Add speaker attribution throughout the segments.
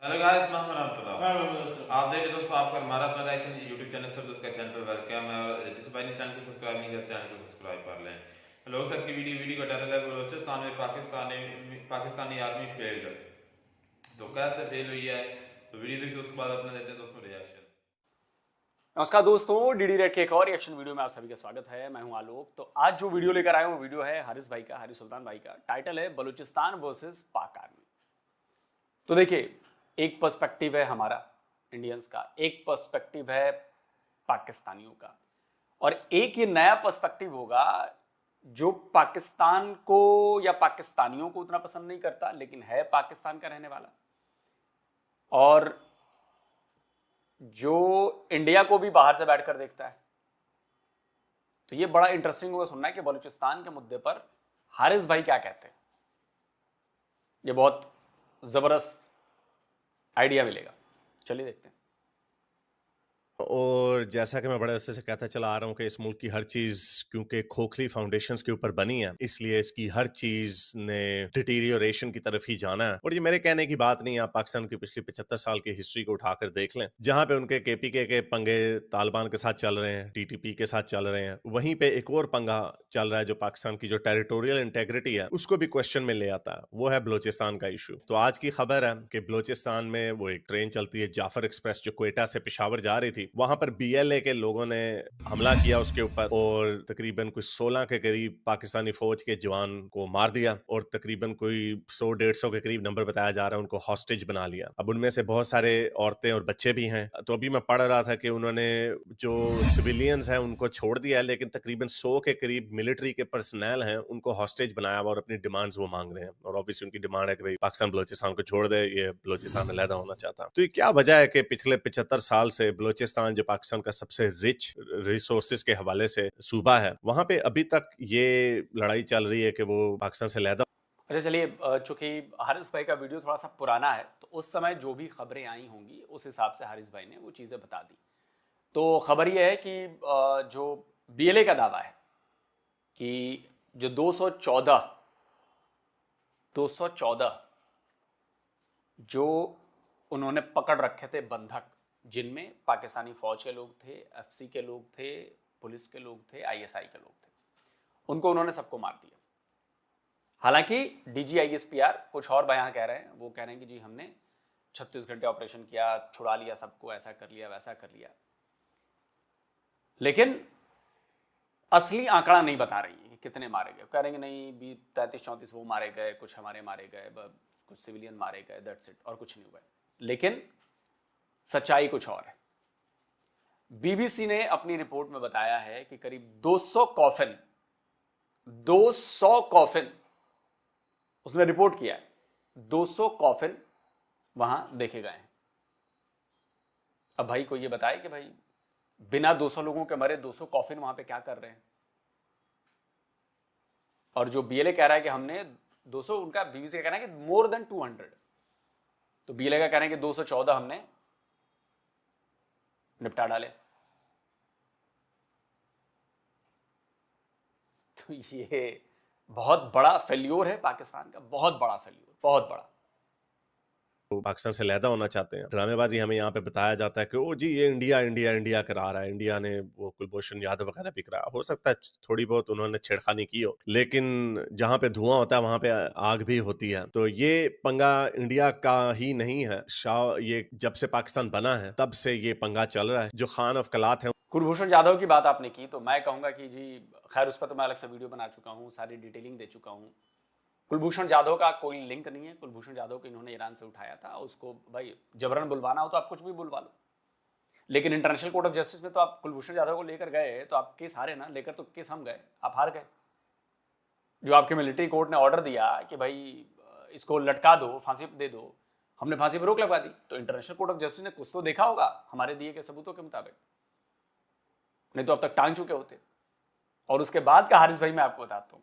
Speaker 1: Hello guys, मैं हूं रामतुल्लाह। आप देख रहे दोस्तों आपका हमारा अपना रिएक्शन यूट्यूब चैनल सर दोस्त का चैनल पर वेलकम है। जिस भाई ने चैनल को सब्सक्राइब नहीं किया चैनल को सब्सक्राइब कर लें। लोग सर की वीडियो का टाइटल है बलूचिस्तान में पाकिस्तानी आर्मी फेल्ड। तो कैसे फेल हुई है, तो वीडियो देखिए, उसके बाद अपना देते हैं दोस्तों रिएक्शन।
Speaker 2: नमस्कार दोस्तों, डीडी रेड के एक और रिएक्शन वीडियो में आप सभी का स्वागत है। मैं हूं आलोक। तो आज जो वीडियो लेकर आया हूं वो वीडियो है हारिस भाई का, हारिस सुल्तान भाई का। टाइटल है बलूचिस्तान वर्सेस पाक आर्मी। तो देखिए, एक पर्सपेक्टिव है हमारा इंडियंस का, एक पर्सपेक्टिव है पाकिस्तानियों का, और एक ये नया पर्सपेक्टिव होगा जो पाकिस्तान को या पाकिस्तानियों को उतना पसंद नहीं करता, लेकिन है पाकिस्तान का रहने वाला, और जो इंडिया को भी बाहर से बैठकर देखता है। तो ये बड़ा इंटरेस्टिंग होगा सुनना है कि बलूचिस्तान के मुद्दे पर हारिस भाई क्या कहते हैं। ये बहुत जबरदस्त आइडिया मिलेगा, चलिए देखते हैं।
Speaker 3: और जैसा कि मैं बड़े अरसे से कहता चला आ रहा हूँ कि इस मुल्क की हर चीज़ क्योंकि खोखली फाउंडेशंस के ऊपर बनी है, इसलिए इसकी हर चीज़ ने डिटीरियोरेशन की तरफ ही जाना है। और ये मेरे कहने की बात नहीं है, आप पाकिस्तान की पिछली 75 साल की हिस्ट्री को उठाकर देख लें, जहाँ पे उनके केपीके के पंगे तालिबान के साथ चल रहे हैं, टीटीपी के साथ चल रहे हैं, वहीं पे एक और पंगा चल रहा है जो पाकिस्तान की जो टेरिटोरियल इंटेग्रिटी है उसको भी क्वेश्चन में ले आता है, वो है बलोचिस्तान का इशू। तो आज की खबर है कि बलोचिस्तान में वो एक ट्रेन चलती है जाफर एक्सप्रेस जो क्वेटा से पेशावर जा रही थी, वहां पर बीएलए के लोगों ने हमला किया उसके ऊपर और तकरीबन कुछ 16 के करीब पाकिस्तानी फौज के जवान को मार दिया और तकरीबन कोई 100-150 के करीब नंबर बताया जा रहा है उनको हॉस्टेज बना लिया। अब उनमें से बहुत सारे औरतें और बच्चे भी हैं। तो अभी मैं पढ़ रहा था कि उन्होंने जो सिविलियंस हैं उनको छोड़ दिया है, लेकिन तकरीबन 100 के करीब मिलिट्री के पर्सनल हैं उनको हॉस्टेज बनाया हुआ और अपनी डिमांड्स वो मांग रहे हैं। और ऑब्वियसली उनकी डिमांड है कि भाई पाकिस्तान बलोचिस्तान को छोड़ दे, ये बलोचिस्तान अलहदा होना चाहता है। तो ये क्या वजह है कि पिछले 75 साल से बलोचिस्तान जो पाकिस्तान का सबसे रिच रिसोर्सेज के हवाले से सूबा है, वहां पे अभी तक ये लड़ाई चल रही है कि वो पाकिस्तान से अलहदा।
Speaker 2: अच्छा चलिए, चूंकि हारिस भाई का वीडियो थोड़ा सा पुराना है तो उस समय जो भी खबरें आई होंगी उस हिसाब से हारिस भाई ने वो चीज़ें बता दी। तो खबर ये है कि जो बीएलए का दावा है कि जो 214 जो उन्होंने पकड़ रखे थे बंधक, जिनमें पाकिस्तानी फौज के लोग थे, एफसी के लोग थे, पुलिस के लोग थे, आईएसआई के लोग थे, उनको उन्होंने सबको मार दिया। हालांकि डीजीआईएसपीआर कुछ और बयान कह रहे हैं, वो कह रहे हैं कि जी हमने 36 घंटे ऑपरेशन किया, छुड़ा लिया सबको, ऐसा कर लिया वैसा कर लिया, लेकिन असली आंकड़ा नहीं बता रही है कि कितने मारे गए। कह रहे हैं कि नहीं 33-34 वो मारे गए, कुछ हमारे मारे गए, कुछ सिविलियन मारे गए, दैट्स इट, और कुछ नहीं हुआ। लेकिन सच्चाई कुछ और है। बीबीसी ने अपनी रिपोर्ट में बताया है कि करीब 200 कॉफिन उसने रिपोर्ट किया है, 200 कॉफिन वहां देखे गए हैं। अब भाई कोई ये बताए कि भाई बिना 200 लोगों के मरे 200 कॉफिन वहां पे क्या कर रहे हैं। और जो बीएलए कह रहा है कि हमने 200, उनका बीबीसी का कहना है कि मोर देन 200, तो बीएलए का कहना है कि 214 हमने निपटा डाले। तो ये बहुत बड़ा फेल्योर है पाकिस्तान का, बहुत बड़ा फेल्योर, बहुत बड़ा।
Speaker 3: पाकिस्तान से अलहदा होना चाहते हैं। ड्रामेबाजी हमें यहाँ पे बताया जाता है कि ओ जी ये इंडिया इंडिया इंडिया करा रहा है, इंडिया ने वो कुलभूषण यादव वगैरह भी कराया। हो सकता है थोड़ी बहुत उन्होंने छेड़खानी की हो, लेकिन जहाँ पे धुआं होता है वहां पे आग भी होती है। तो ये पंगा इंडिया का ही नहीं है, ये जब से पाकिस्तान बना है तब से ये पंगा चल रहा है। जो खान ऑफ कलात है,
Speaker 2: कुलभूषण जाधव की बात आपने की तो मैं कहूंगा कि जी खैर उस पर तो मैं अलग से वीडियो बना चुका हूँ, सारी डिटेलिंग दे चुका हूँ। कुलभूषण जाधव का कोई लिंक नहीं है। कुलभूषण जाधव को इन्होंने ईरान से उठाया था, उसको भाई जबरन बुलवाना हो तो आप कुछ भी बुलवा लो, लेकिन इंटरनेशनल कोर्ट ऑफ जस्टिस में तो आप कुलभूषण जाधव को लेकर गए तो आप केस हारे ना, लेकर तो केस हम गए, आप हार गए। जो आपके मिलिट्री कोर्ट ने ऑर्डर दिया कि भाई इसको लटका दो, फांसी दे दो, हमने फांसी पर रोक लगवा दी, तो इंटरनेशनल कोर्ट ऑफ जस्टिस ने कुछ तो देखा होगा हमारे दिए गए सबूतों के मुताबिक, नहीं तो अब तक टांग चुके होते। और उसके बाद का हारिस भाई मैं आपको बताता हूं,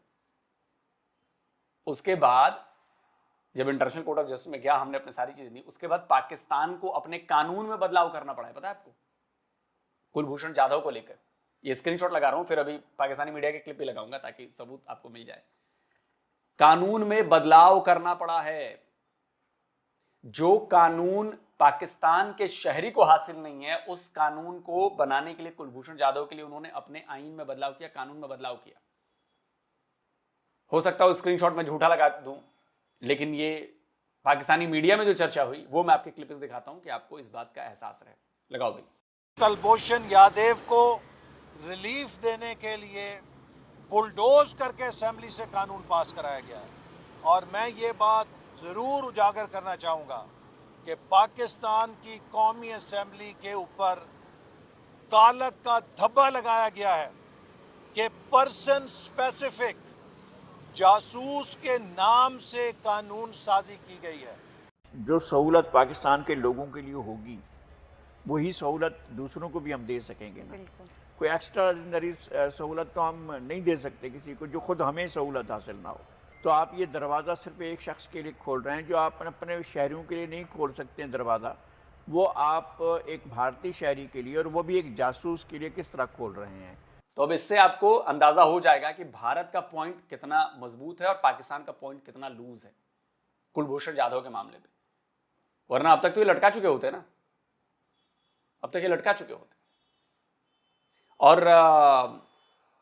Speaker 2: उसके बाद जब इंटरनेशनल कोर्ट ऑफ जस्टिस में गया, हमने अपनी सारी चीजें दी, उसके बाद पाकिस्तान को अपने कानून में बदलाव करना पड़ा है, पता है आपको, कुलभूषण जाधव को लेकर। ये स्क्रीनशॉट लगा रहा हूं, फिर अभी पाकिस्तानी मीडिया के क्लिप भी लगाऊंगा ताकि सबूत आपको मिल जाए। कानून में बदलाव करना पड़ा है। जो कानून पाकिस्तान के शहरी को हासिल नहीं है, उस कानून को बनाने के लिए कुलभूषण जाधव के लिए उन्होंने अपने आईन में बदलाव किया, कानून में बदलाव किया। हो सकता है स्क्रीनशॉट में झूठा लगा दूं, लेकिन ये पाकिस्तानी मीडिया में जो चर्चा हुई वो मैं आपके क्लिप्स दिखाता हूं कि आपको इस बात का एहसास रहे। लगाओ भाई।
Speaker 4: कुलभूषण यादव को रिलीफ देने के लिए बुलडोज करके असेंबली से कानून पास कराया गया है और मैं ये बात जरूर उजागर करना चाहूंगा कि पाकिस्तान की कौमी असेंबली के ऊपर कालक का धब्बा लगाया गया है कि पर्सन स्पेसिफिक जासूस के नाम से कानून साजी की गई है।
Speaker 5: जो सहूलत पाकिस्तान के लोगों के लिए होगी वही सहूलत दूसरों को भी हम दे सकेंगे ना। कोई एक्स्ट्राऑर्डिनरी सहूलत तो हम नहीं दे सकते किसी को जो खुद हमें सहूलत हासिल ना हो। तो आप ये दरवाज़ा सिर्फ एक शख्स के लिए खोल रहे हैं, जो आप अपने शहरियों के लिए नहीं खोल सकते हैं दरवाज़ा, वो आप एक भारतीय शहरी के लिए और वो भी एक जासूस के लिए किस तरह खोल रहे हैं।
Speaker 2: तो अब इससे आपको अंदाजा हो जाएगा कि भारत का पॉइंट कितना मजबूत है और पाकिस्तान का पॉइंट कितना लूज है कुलभूषण जाधव के मामले पे। वरना अब तक तो ये लटका चुके होते ना, अब तक ये लटका चुके होते। और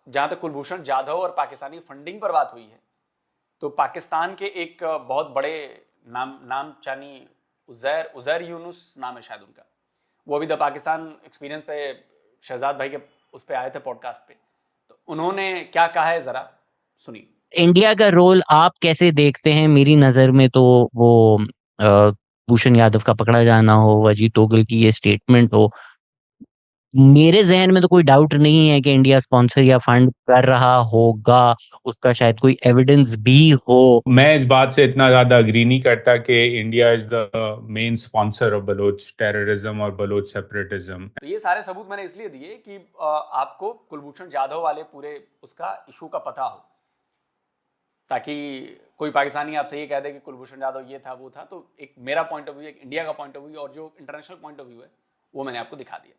Speaker 2: जहां तक कुलभूषण जाधव और पाकिस्तानी फंडिंग पर बात हुई है, तो पाकिस्तान के एक बहुत बड़े नाम चानी उजैर यूनुस नाम है शायद उनका, वो अभी द पाकिस्तान एक्सपीरियंस पे शहजाद भाई के उस पे आए थे पॉडकास्ट पे, तो उन्होंने क्या कहा है जरा सुनिए।
Speaker 6: इंडिया का रोल आप कैसे देखते हैं? मेरी नज़र में तो वो भूषण यादव का पकड़ा जाना हो, अजीत डोभाल की ये स्टेटमेंट हो, मेरे जहन में तो कोई डाउट नहीं है कि इंडिया स्पॉन्सर या फंड कर रहा होगा, उसका शायद कोई एविडेंस भी हो।
Speaker 7: मैं इस बात से इतना ज्यादा अग्री नहीं करता कि India is the main sponsor of Baloch terrorism और बलोच सेपरेटिज्म।
Speaker 2: तो ये सारे सबूत मैंने इसलिए दिए कि आपको कुलभूषण जाधव वाले पूरे उसका इशू का पता हो, ताकि कोई पाकिस्तानी आपसे ये कह दे कि कुलभूषण जाधव ये था वो था। तो एक मेरा पॉइंट ऑफ व्यू, एक इंडिया का पॉइंट ऑफ व्यू और जो इंटरनेशनल पॉइंट ऑफ व्यू है वो मैंने आपको दिखा दिया।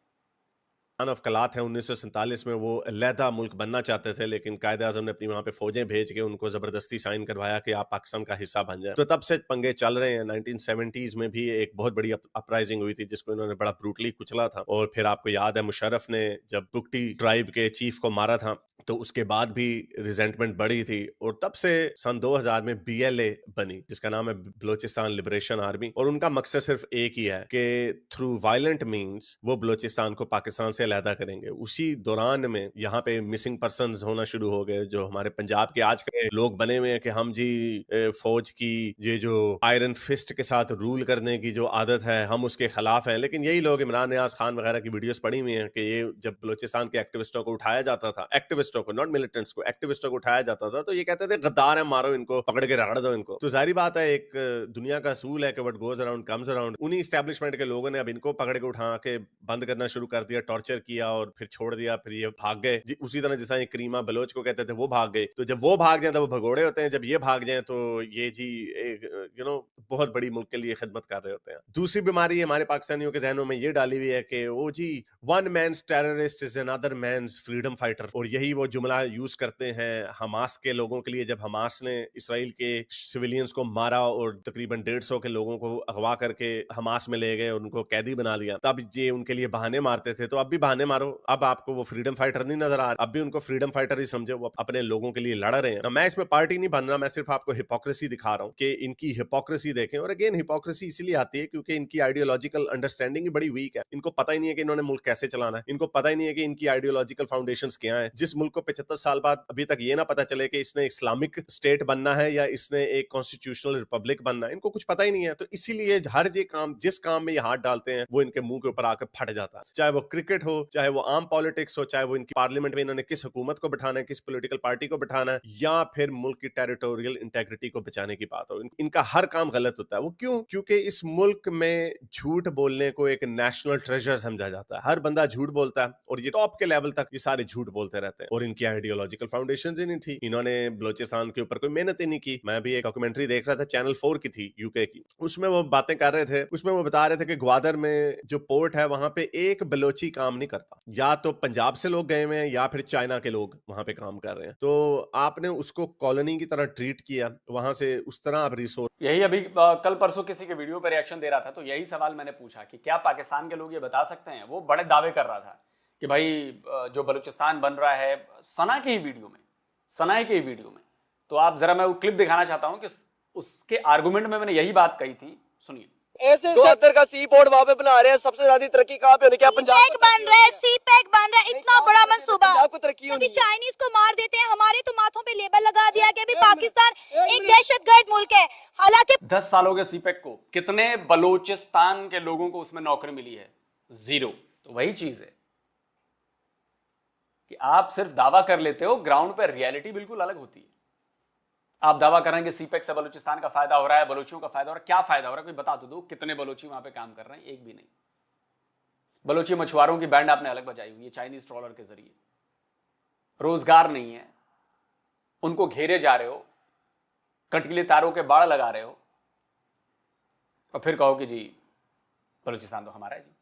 Speaker 3: ऑफ कलात है 1947 में वो अलहदा मुल्क बनना चाहते थे, लेकिन कायदे आजम ने अपनी वहां पे फौजें भेज के उनको जबरदस्ती साइन करवाया कि आप पाकिस्तान का हिस्सा बन जाए। तो तब से पंगे चल रहे हैं। 1970s में भी एक बहुत बड़ी अपराइजिंग हुई थी जिसको इन्होंने बड़ा ब्रूटली कुचला था। और फिर आपको याद है मुशर्रफ ने जब बुगटी ट्राइब के चीफ को मारा था तो उसके बाद भी रिजेंटमेंट बढ़ी थी। और तब से सन 2000 में BLA बनी जिसका नाम है बलोचिस्तान लिबरेशन आर्मी, और उनका मकसद सिर्फ एक ही है कि थ्रू वायलेंट मीन्स वो बलोचिस्तान को पाकिस्तान से अलहदा करेंगे। उसी दौरान में यहाँ पे मिसिंग पर्सन्स होना शुरू हो गए, जो हमारे पंजाब के आज के लोग बने हुए हैं कि हम जी फौज की ये जो आयरन फिस्ट के साथ रूल करने की जो आदत है हम उसके खिलाफ हैं। लेकिन यही लोग इमरान नियाज खान वगैरह की वीडियोस पड़ी हुई हैं कि ये जब बलोचिस्तान के एक्टिविस्टों को उठाया जाता था, एक्टिविस्टों को, नॉट मिलिटेंट्स को, एक्टिविस्टों को उठाया जाता था, तो ये कहते थे गद्दार है, मारो इनको, पकड़ के रगड़ दो इनको। तो जाहिर बात है एक दुनिया का असूल है कि what goes around comes around. उन्हीं एस्टैब्लिशमेंट के लोगों ने अब इनको पकड़ के उठा के बंद करना शुरू कर दिया, टॉर्चर किया और फिर छोड़ दिया, फिर ये भाग गए। उसी तरह जैसा ये करीमा बलोच को कहते थे वो भाग गए। तो जब वो भाग जाए तो वो भगोड़े होते हैं, जब ये भाग जाए तो ये जी बहुत बड़ी मुल्क के लिए खिदमत कर रहे होते हैं। दूसरी बीमारी हमारे पाकिस्तानियों के जहनों में ये डाली हुई है कि वो जी one man's terrorist is another man's freedom fighter, और यही वो जुमला यूज करते हैं हमास के लोगों के लिए। जब हमास ने इसराइल के सिविलियंस को मारा और तकरीबन 150 के लोगों को अगवा करके हमास में ले गए और उनको कैदी बना लिया, तब ये उनके लिए बहाने मारते थे। तो अब भी बहाने मारो, अब आपको वो फ्रीडम फाइटर नहीं नजर आ रहा, अब भी उनको फ्रीडम फाइटर ही समझो, वो अपने लोगों के लिए लड़ रहे हैं। मैं इसमें पार्टी नहीं बन रहा, मैं सिर्फ आपको हिपोक्रेसी दिखा रहा हूँ कि इनकी हिपोक्रेसी देखें। और अगेन हिपोक्रेसी इसलिए आती है क्योंकि इनकी आइडियोलॉजिकल अंडरस्टैंडिंग ही बड़ी वीक है। इनको पता ही नहीं है कि इन्होंने मुल्क कैसे चलाना है, इनको पता ही नहीं है कि इनकी आइडियोलॉजिकल फाउंडेशंस क्या है। जिस मुल्क को 75 साल बाद अभी तक ये ना पता चले कि इसने इस्लामिक स्टेट बनना है या इसने एक कॉन्स्टिट्यूशनल रिपब्लिक बनना है, इनको कुछ पता ही नहीं है। तो इसीलिए हर ये काम, जिस काम में ये हाथ डालते हैं, वो इनके मुंह के ऊपर आकर फट जाता है। चाहे वो क्रिकेट हो, चाहे वो आम पॉलिटिक्स हो, चाहे वो इनकी पार्लियामेंट में इन्होंने किस हुकूमत को बिठाना है, किस पॉलिटिकल पार्टी को बिठाना है, या फिर मुल्क की टेरिटोरियल इंटेग्रिटी को बचाने की बात हो, इनका हर काम गलत होता है। वो क्यों? क्योंकि इस मुल्क में झूठ बोलने को एक नेशनल ट्रेजर समझा जाता है। हर बंदा झूठ बोलता है और ये टॉप के लेवल तक ये सारे झूठ बोलते रहते हैं। और इनकी आइडियोलॉजिकल फाउंडेशन ही नहीं थी, इन्होंने बलोचिस्तान के ऊपर कोई मेहनत ही नहीं की। मैं भी एक डॉक्यूमेंट्री देख रहा था, चैनल 4 की थी, यूके की, उसमें वो बातें कर रहे थे। उसमें वो बता रहे थे कि ग्वादर में जो पोर्ट है वहां पे एक बलोची काम नहीं करता। या तो पंजाब से लोग गए हुए हैं या फिर चाइना के लोग वहां पे काम कर रहे हैं। तो आपने उसको कॉलोनी की तरह ट्रीट किया, वहां से उस तरह आप रिसोर्स।
Speaker 2: यही अभी कल परसों किसी के वीडियो पर रिएक्शन दे रहा था, तो यही सवाल मैंने पूछा कि क्या पाकिस्तान के लोग ये बता सकते हैं। वो बड़े दावे कर रहा था कि भाई जो बलूचिस्तान बन रहा है, सना के ही वीडियो में, सना के ही वीडियो में। तो आप जरा, मैं वो क्लिप दिखाना चाहता हूं कि उसके आर्गुमेंट में मैंने यही बात कही थी, सुनिए।
Speaker 8: ऐसे 70 का सी पोर्ट वहाँ पे बना रहे हैं, सबसे ज्यादा तरक्की कहाँ पे होनी, क्या पंजाब
Speaker 9: बन रहा है, सी पैक बन रहा है, इतना बड़ा मंसूबा।
Speaker 8: पंजाब को तरक्की
Speaker 9: अभी
Speaker 8: होनी है।
Speaker 9: चाइनीज को मार देते हैं, हमारे तो माथों पे लेबल लगा दिया कि अभी पाकिस्तान एक दहशतगर्द मुल्क है। हालांकि
Speaker 2: 10 साल हो गए सीपेक को, कितने बलोचिस्तान के लोगों को उसमें नौकरी मिली है? 0। तो वही चीज है कि आप सिर्फ दावा कर लेते हो, ग्राउंड पे रियलिटी बिल्कुल अलग होती है। आप दावा कर रहे हैं कि सीपेक से बलूचिस्तान का फायदा हो रहा है, बलोचियों का फायदा हो रहा है। क्या फायदा हो रहा है, कोई बता तो दो। कितने बलोची वहां पे काम कर रहे हैं? एक भी नहीं। बलोची मछुआरों की बैंड आपने अलग बजाई हुई है चाइनीज ट्रॉलर के जरिए। रोजगार नहीं है, उनको घेरे जा रहे हो, कटीले तारों के बाड़ लगा रहे हो, और फिर कहो कि जी बलूचिस्तान तो हमारा है जी।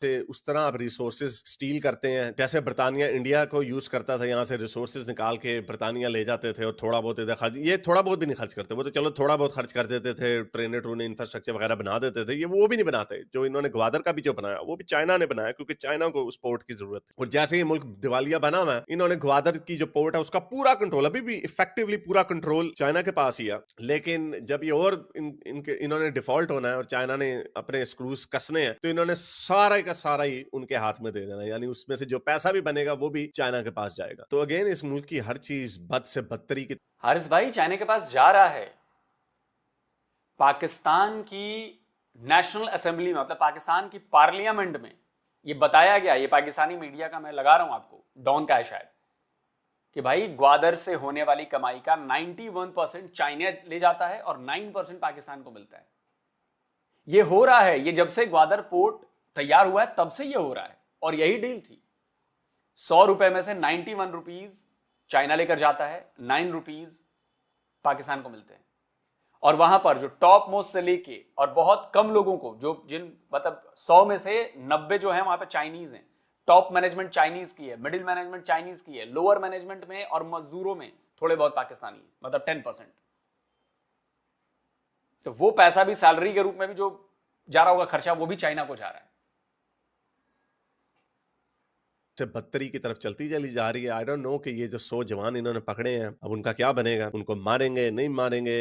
Speaker 3: से उस तरह आप रिसोर्सेज स्टील करते हैं जैसे बरतानिया इंडिया को यूज करता था, यहाँ से रिसोर्सेज निकाल के बरतानिया ले जाते थे और थोड़ा बहुत इधर खर्च, ये थोड़ा बहुत भी नहीं खर्च करते, वो तो चलो थोड़ा बहुत खर्च कर देते थे, ट्रेनें ट्रूने इंफ्रास्ट्रक्चर वगैरह बना देते थे। ये वो भी नहीं बनाते। जो इन्होंने ग्वादर का भी जो बनाया वो भी चाइना ने बनाया, क्योंकि चाइना को उस पोर्ट की जरूरत है। और जैसे ये मुल्क दिवालिया बना हुआ है, इन्होंने ग्वादर की जो पोर्ट है उसका पूरा कंट्रोल, अभी भी इफेक्टिवली पूरा कंट्रोल चाइना के पास ही है। लेकिन जब ये और इन्होंने डिफॉल्ट होना है और चाइना ने अपने स्क्रूज कसने हैं, तो इन्होंने सारा का सारा ही उनके हाथ में दे देना, यानी उसमें से जो पैसा भी बनेगा वो भी चाइना के पास जाएगा। तो अगेन इस मुल्क की हर चीज बद से बदतरी की।
Speaker 2: हारिस भाई चाइना के पास जा रहा है। पाकिस्तान की नेशनल असेंबली में, मतलब पाकिस्तान की पार्लियामेंट में ये बताया गया, ये पाकिस्तानी मीडिया का मैं लगा रहा हूं आपको, डॉन का है शायद, कि भाई ग्वादर से होने वाली कमाई का 91% चाइना ले जाता है और 9% पाकिस्तान को मिलता है। ये हो रहा है, ये जब से ग्वादर पोर्ट तैयार हुआ है तब से ये हो रहा है, और यही डील थी। 100 रुपए में से 91 रुपीज चाइना लेकर जाता है, 9 रुपीज पाकिस्तान को मिलते हैं। और वहां पर जो टॉप मोस्ट से लेके और बहुत कम लोगों को, जो जिन मतलब 100 में से 90 जो है वहां पे चाइनीज हैं। टॉप मैनेजमेंट चाइनीज की है, मिडिल मैनेजमेंट चाइनीज की है, लोअर मैनेजमेंट में और मजदूरों में थोड़े बहुत पाकिस्तानी, मतलब 10%। तो वो पैसा भी सैलरी के रूप में भी जो जा रहा होगा खर्चा, वो भी चाइना को जा रहा है।
Speaker 3: से बदतरी की तरफ चलती चली जा रही है। आई डोंट नो कि ये जो 100 जवान इन्होंने पकड़े हैं अब उनका क्या बनेगा, उनको मारेंगे नहीं मारेंगे,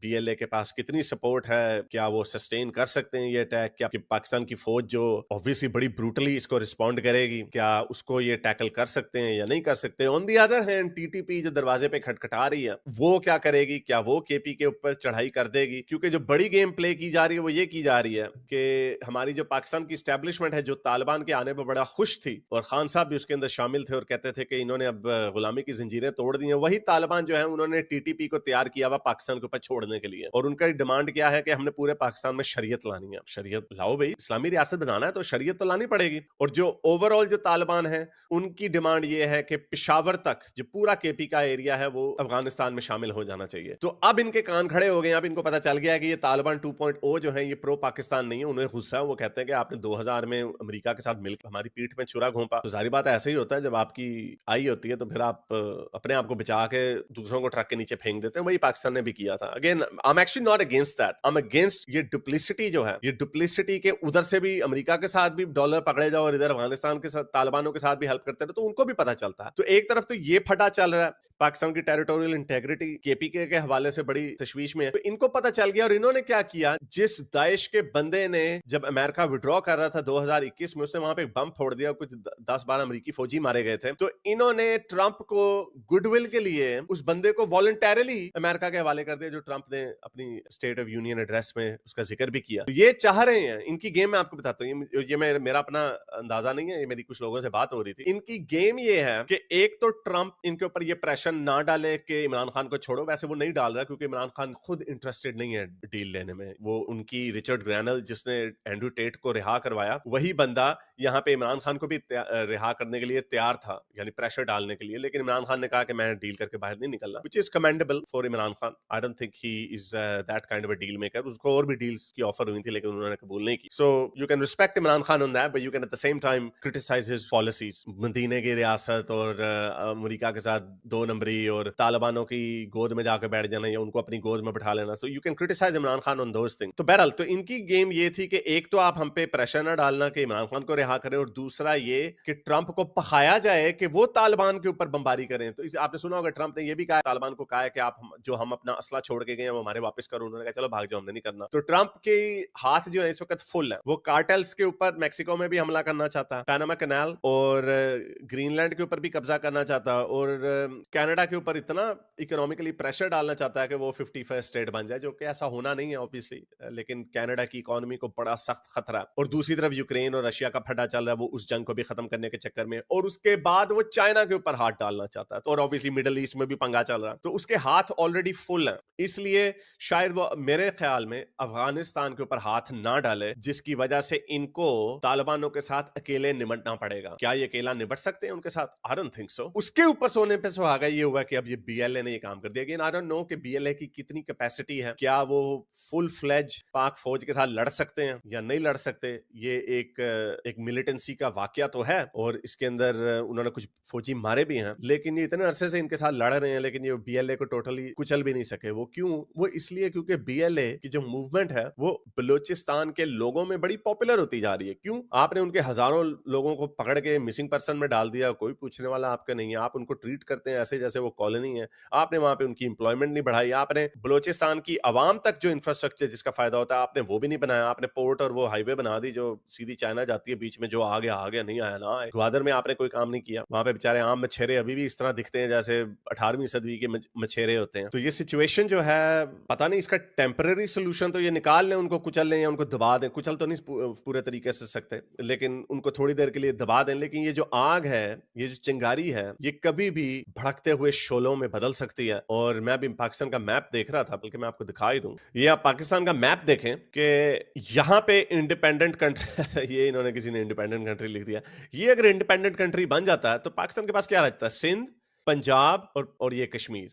Speaker 3: पीएलए के पास कितनी सपोर्ट है, क्या वो सस्टेन कर सकते हैं ये अटैक, क्या पाकिस्तान की फौज जो ऑब्वियसली बड़ी ब्रूटली इसको रिस्पॉन्ड करेगी, क्या उसको ये टैकल कर सकते हैं या नहीं कर सकते। On the other hand TTP जो दरवाजे पे खटखटा रही है वो क्या करेगी, क्या वो केपी के ऊपर चढ़ाई कर देगी? क्योंकि जो बड़ी गेम प्ले की जा रही है वो ये की जा रही है कि हमारी जो पाकिस्तान की स्टैब्लिशमेंट है, जो तालिबान के आने पर बड़ा खुश थी और खान साहब भी उसके अंदर शामिल थे और कहते थे कि इन्होंने अब गुलामी की जंजीरें तोड़ दी हैं, वही तालिबान जो है उन्होंने टीटीपी को तैयार किया हुआ पाकिस्तान के ऊपर छोड़ने के लिए। और उनका डिमांड क्या है कि हमने पूरे पाकिस्तान में शरीयत लानी है। शरीयत लाओ भाई, इस्लामी रियासत बनाना है तो शरीयत तो लानी पड़ेगी। और जो ओवरऑल जो तालिबान है उनकी डिमांड ये है कि पेशावर तक जो पूरा केपी का एरिया है वो अफगानिस्तान में शामिल हो जाना चाहिए। तो अब इनके कान खड़े हो गए, अब इनको पता चल गया है कि ये तालिबान 2.0 जो है ये प्रो पाकिस्तान नहीं है। उन्हें गुस्सा है, वो कहते हैं कि आपने 2000 में अमेरिका के साथ मिलकर हमारी पीठ में छुरा घोंपा। तो जारी बात ऐसे ही होता है, जब आपकी आई होती है तो फिर आप अपने आप को बचा के दूसरों को ट्रक के नीचे फेंक देते हैं। वही पाकिस्तान ने भी किया था। Again I am actually not against that, I am against ये डुप्लिसिटी जो है, ये डुप्लिसिटी के उधर से भी अमेरिका के साथ भी डॉलर पकड़े जाओ और इधर अफगानिस्तान के साथ तालिबानों के साथ भी हेल्प करते रहो, तो उनको भी पता चलता है। तो एक तरफ तो ये फटा चल रहा है, पाकिस्तान की टेरिटोरियल इंटेग्रिटी केपी के हवाले से बड़ी तशवीश में है, तो इनको पता चल गया। और इन्होंने क्या किया, जिस दाइश के बंदे ने जब अमेरिका विड्रॉ कर रहा था 2021 में, उसने वहां पे एक बम फोड़ दिया, कुछ 10-12 अमेरिकी फौजी मारे गए थे। तो इन्होंने ट्रंप को गुडविल के लिए उस बंदे को वॉलंटरली अमेरिका के हवाले कर दिया, जो ट्रंप ने अपनी स्टेट ऑफ यूनियन एड्रेस में उसका जिक्र भी किया। तो ये चाह रहे हैं, इनकी गेम मैं आपको बताता हूँ, ये मेरा अपना अंदाजा नहीं है, ये मेरी कुछ लोगों से बात हो रही थी। इनकी गेम ये है कि एक तो ट्रंप इनके ऊपर ये प्रेशर ना डाले कि इमरान खान को छोड़ो। वैसे वो नहीं डाल रहा क्योंकि इमरान खान खुद इंटरेस्टेड नहीं है डील लेने में। वो उनकी रिचर्ड ग्रैनल जिसने एंड्रू टेट को रिहा करवाया, वही बंदा यहाँ पे इमरान खान को भी रिहा करने के लिए तैयार था, यानी प्रेशर डालने के लिए, लेकिन इमरान खान ने कहा कि मैं डील करके बाहर नहीं निकलना, which is commendable for Imran Khan. I don't think he is that kind of a deal maker. उसको और भी डील्स की ऑफर हुई थी लेकिन उन्होंने कबूल नहीं की। So you can respect Imran Khan on that, but you can at the same time criticise his policies. मदीने की रियासत और अमेरिका के साथ 2 नंबरी और तालिबानों की गोद में जाकर बैठ जाना या उनको अपनी गोद में बैठा लेना, so you can criticise Imran Khan on those thing. तो बहरहाल तो इनकी गेम ये थी कि एक तो आप हम पे प्रेशर ना डालना कि इमरान खान को रिहा करें, और दूसरा ये कि ट्रंप को पखाया जाए कि वो तालिबान के ऊपर बमबारी करें। तो इसे आपने सुना होगा ट्रंप ने ये भी कहा, तालिबान को कहा है कि आप हम अपना असला छोड़ के गए वो हमारे वापस करो। उन्होंने कहा चलो भाग जाओ, हमने नहीं करना। तो ट्रंप के हाथ जो है इस वक्त फुल है। वो कार्टेल्स के ऊपर मैक्सिको में भी हमला करना चाहता है, पैनामा कैनाल और ग्रीनलैंड के ऊपर भी कब्जा करना चाहता है, और कनाडा के ऊपर इतना इकोनॉमिकली प्रेशर डालना चाहता है कि वो 51st स्टेट बन जाए, जो कि ऐसा होना नहीं है ऑब्वियसली, लेकिन कनाडा की इकोनॉमी को बड़ा सख्त खतरा है। और दूसरी तरफ यूक्रेन और रशिया का फटा चल रहा है, वो उस जंग को भी खत्म करने के चक्कर में, और उसके बाद वो चाइना के ऊपर हाथ डालना चाहता है, और ऑब्वियसली मिडल ईस्ट में भी पंगा चल रहा है। तो उसके हाथ ऑलरेडी फुल है, इसलिए शायद वो मेरे ख्याल में अफगानिस्तान के ऊपर हाथ ना डाले, जिसकी वजह से इनको तालिबानों के साथ अकेले निपटना पड़ेगा। क्या ये अकेला निपट सकते हैं उनके साथ? I don't think so. उसके ऊपर सोने पे सुहागा ये हुआ कि अब ये बीएलए ने ये काम कर दिया। अगेन आई डोंट नो कि बीएलए की कितनी कैपेसिटी है, क्या वो फुल फ्लेज पाक फौज के साथ लड़ सकते हैं या नहीं लड़ सकते। ये एक मिलिटेंसी का वाकया तो है, और इसके अंदर उन्होंने कुछ फौजी मारे भी हैं, लेकिन ये इतने अरसे से इनके साथ लड़ रहे हैं, लेकिन ये बीएलए को टोटली कुचल भी नहीं सके। वो क्यों? वो इसलिए क्योंकि बीएलए की जो मूवमेंट है वो बलूचिस्तान के लोगों में बड़ी पॉपुलर होती जा रही है। क्यों? आपने उनके हजारों लोगों को पकड़ के मिसिंग पर्सन में डाल दिया, कोई पूछने वाला आपका नहीं है, आप उनको ट्रीट करते हैं ऐसे जैसे वो कॉलोनी है, आपने वहां पे उनकी इंप्लॉयमेंट नहीं बढ़ाई, आपने बलूचिस्तान की आवाम तक जो इंफ्रास्ट्रक्चर जिसका फायदा होता है आपने वो भी नहीं बनाया, आपने पोर्ट और वो हाईवे बना दी जो सीधी चाइना जाती है, बीच में जो आ गया नहीं आया ना आए। ग्वादर में आपने कोई काम नहीं किया, वहां पे बेचारे आम मछेरे अभी भी इस तरह दिखते हैं जैसे 18वीं सदी के मछेरे होते हैं। तो ये सिचुएशन जो है, पता नहीं इसका टेम्पररी सोल्यूशन तो ये निकाल लें, उनको कुचल लें या उनको दबा दें। कुचल तो नहीं पूरे तरीके से सकते, लेकिन उनको थोड़ी देर के लिए दबा दें। लेकिन ये जो आग है, ये जो चिंगारी है, ये कभी भी भड़कते हुए शोलों में बदल सकती है। और मैं भी पाकिस्तान का मैप देख रहा था, बल्कि मैं आपको दिखा ही दूं, ये आप पाकिस्तान का मैप देखें कि यहाँ पे इंडिपेंडेंट कंट्री ये इन्होंने किसी ने इंडिपेंडेंट कंट्री लिख दिया। ये अगर इंडिपेंडेंट कंट्री बन जाता है तो पाकिस्तान के पास क्या रहता है? सिंध, पंजाब और ये कश्मीर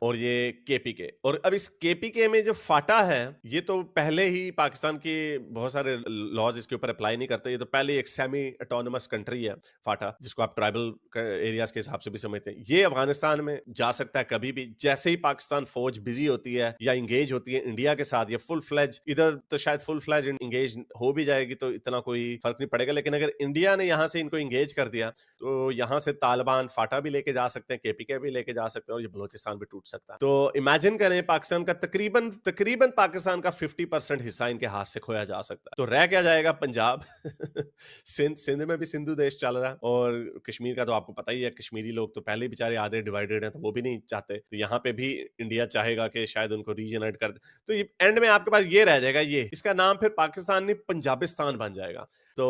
Speaker 3: और ये केपीके। और अब इस केपीके में जो फाटा है, ये तो पहले ही पाकिस्तान के बहुत सारे लॉज इसके ऊपर अप्लाई नहीं करते। ये तो पहले एक सेमी ऑटोनमस कंट्री है फाटा, जिसको आप ट्राइबल एरियाज के हिसाब से भी समझते हैं। ये अफगानिस्तान में जा सकता है कभी भी, जैसे ही पाकिस्तान फौज बिजी होती है या इंगेज होती है इंडिया के साथ, या फुल फ्लेज, इधर तो शायद फुल फ्लेज इंगेज हो भी जाएगी तो इतना कोई फर्क नहीं पड़ेगा। लेकिन अगर इंडिया ने यहाँ से इनको इंगेज कर दिया तो यहाँ से तालिबान फाटा भी लेके जा सकते हैं, केपीके भी लेके जा सकते हैं, और ये बलूचिस्तान भी टूट सकता है। तो इमेजिन करें पाकिस्तान का तकरीबन पाकिस्तान का 50% हिस्सा इनके हाथ से खोया जा सकता है। तो रह क्या जाएगा? पंजाब सिंध में भी सिंधु देश चल रहा है, और कश्मीर का तो आपको पता ही है, कश्मीरी लोग तो पहले बेचारे आधे डिवाइडेड हैं, तो वो भी नहीं चाहते। तो यहाँ पे भी इंडिया चाहेगा कि शायद उनको रीजनरेट कर दे, तो ये एंड में आपके पास ये रह जाएगा, ये इसका नाम फिर पाकिस्तान नहीं पंजाबिस्तान बन जाएगा। तो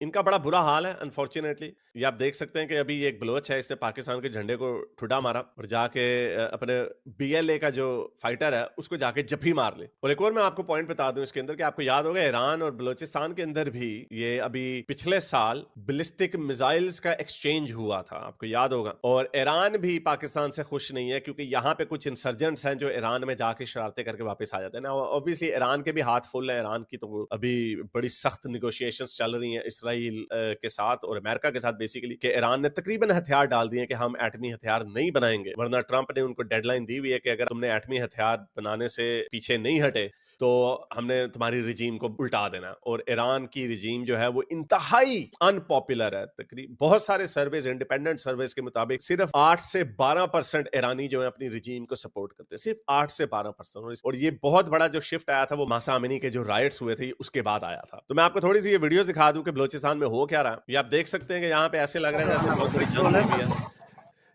Speaker 3: इनका बड़ा बुरा हाल है अनफॉर्चुनेटली। ये आप देख सकते हैं कि अभी एक बलोच है, इसने पाकिस्तान के झंडे को ठुडा मारा और जाके अपने बीएलए का जो फाइटर है उसको जाके जफी मार ले। और एक और मैं आपको पॉइंट बता दूं इसके अंदर कि आपको याद होगा ईरान और बलूचिस्तान के अंदर भी ये अभी पिछले साल बैलिस्टिक मिसाइल्स का एक्सचेंज हुआ था, आपको याद होगा। और ईरान भी पाकिस्तान से खुश नहीं है, क्योंकि यहाँ पे कुछ इंसर्जेंट्स हैं जो ईरान में जाके शरारतें करके वापस आ जाते हैं ना। ऑब्वियसली ईरान के भी हाथ फुल है, ईरान की तो अभी बड़ी सख्त निगोशिएशंस चल रही हैं इसराइल के साथ और अमेरिका के साथ, बेसिकली कि ईरान ने तकरीबन हथियार डाल दिए कि हम एटमी हथियार नहीं बनाएंगे, वरना ट्रंप ने उनको डेडलाइन दी हुई है कि अगर तुमने एटमी हथियार बनाने से पीछे नहीं हटे तो हमने तुम्हारी रिजीम को उल्टा देना। और ईरान की रिजीम जो है वो इंतहाई अनपॉपुलर है। तकरीबन बहुत सारे सर्वेज, इंडिपेंडेंट सर्वेज के मुताबिक सिर्फ 8 से 12% ईरानी जो है अपनी रिजीम को सपोर्ट करते हैं, सिर्फ 8 से 12%। और ये बहुत बड़ा जो शिफ्ट आया था वो मासा अमिनी के जो राइट्स हुए थे उसके बाद आया था। तो मैं आपको थोड़ी सी ये वीडियोस दिखा दूं कि बलूचिस्तान में हो क्या रहा है। ये आप देख सकते हैं कि यहाँ पे ऐसे लग रहा है जैसे बहुत बड़ी जंग हो गई है।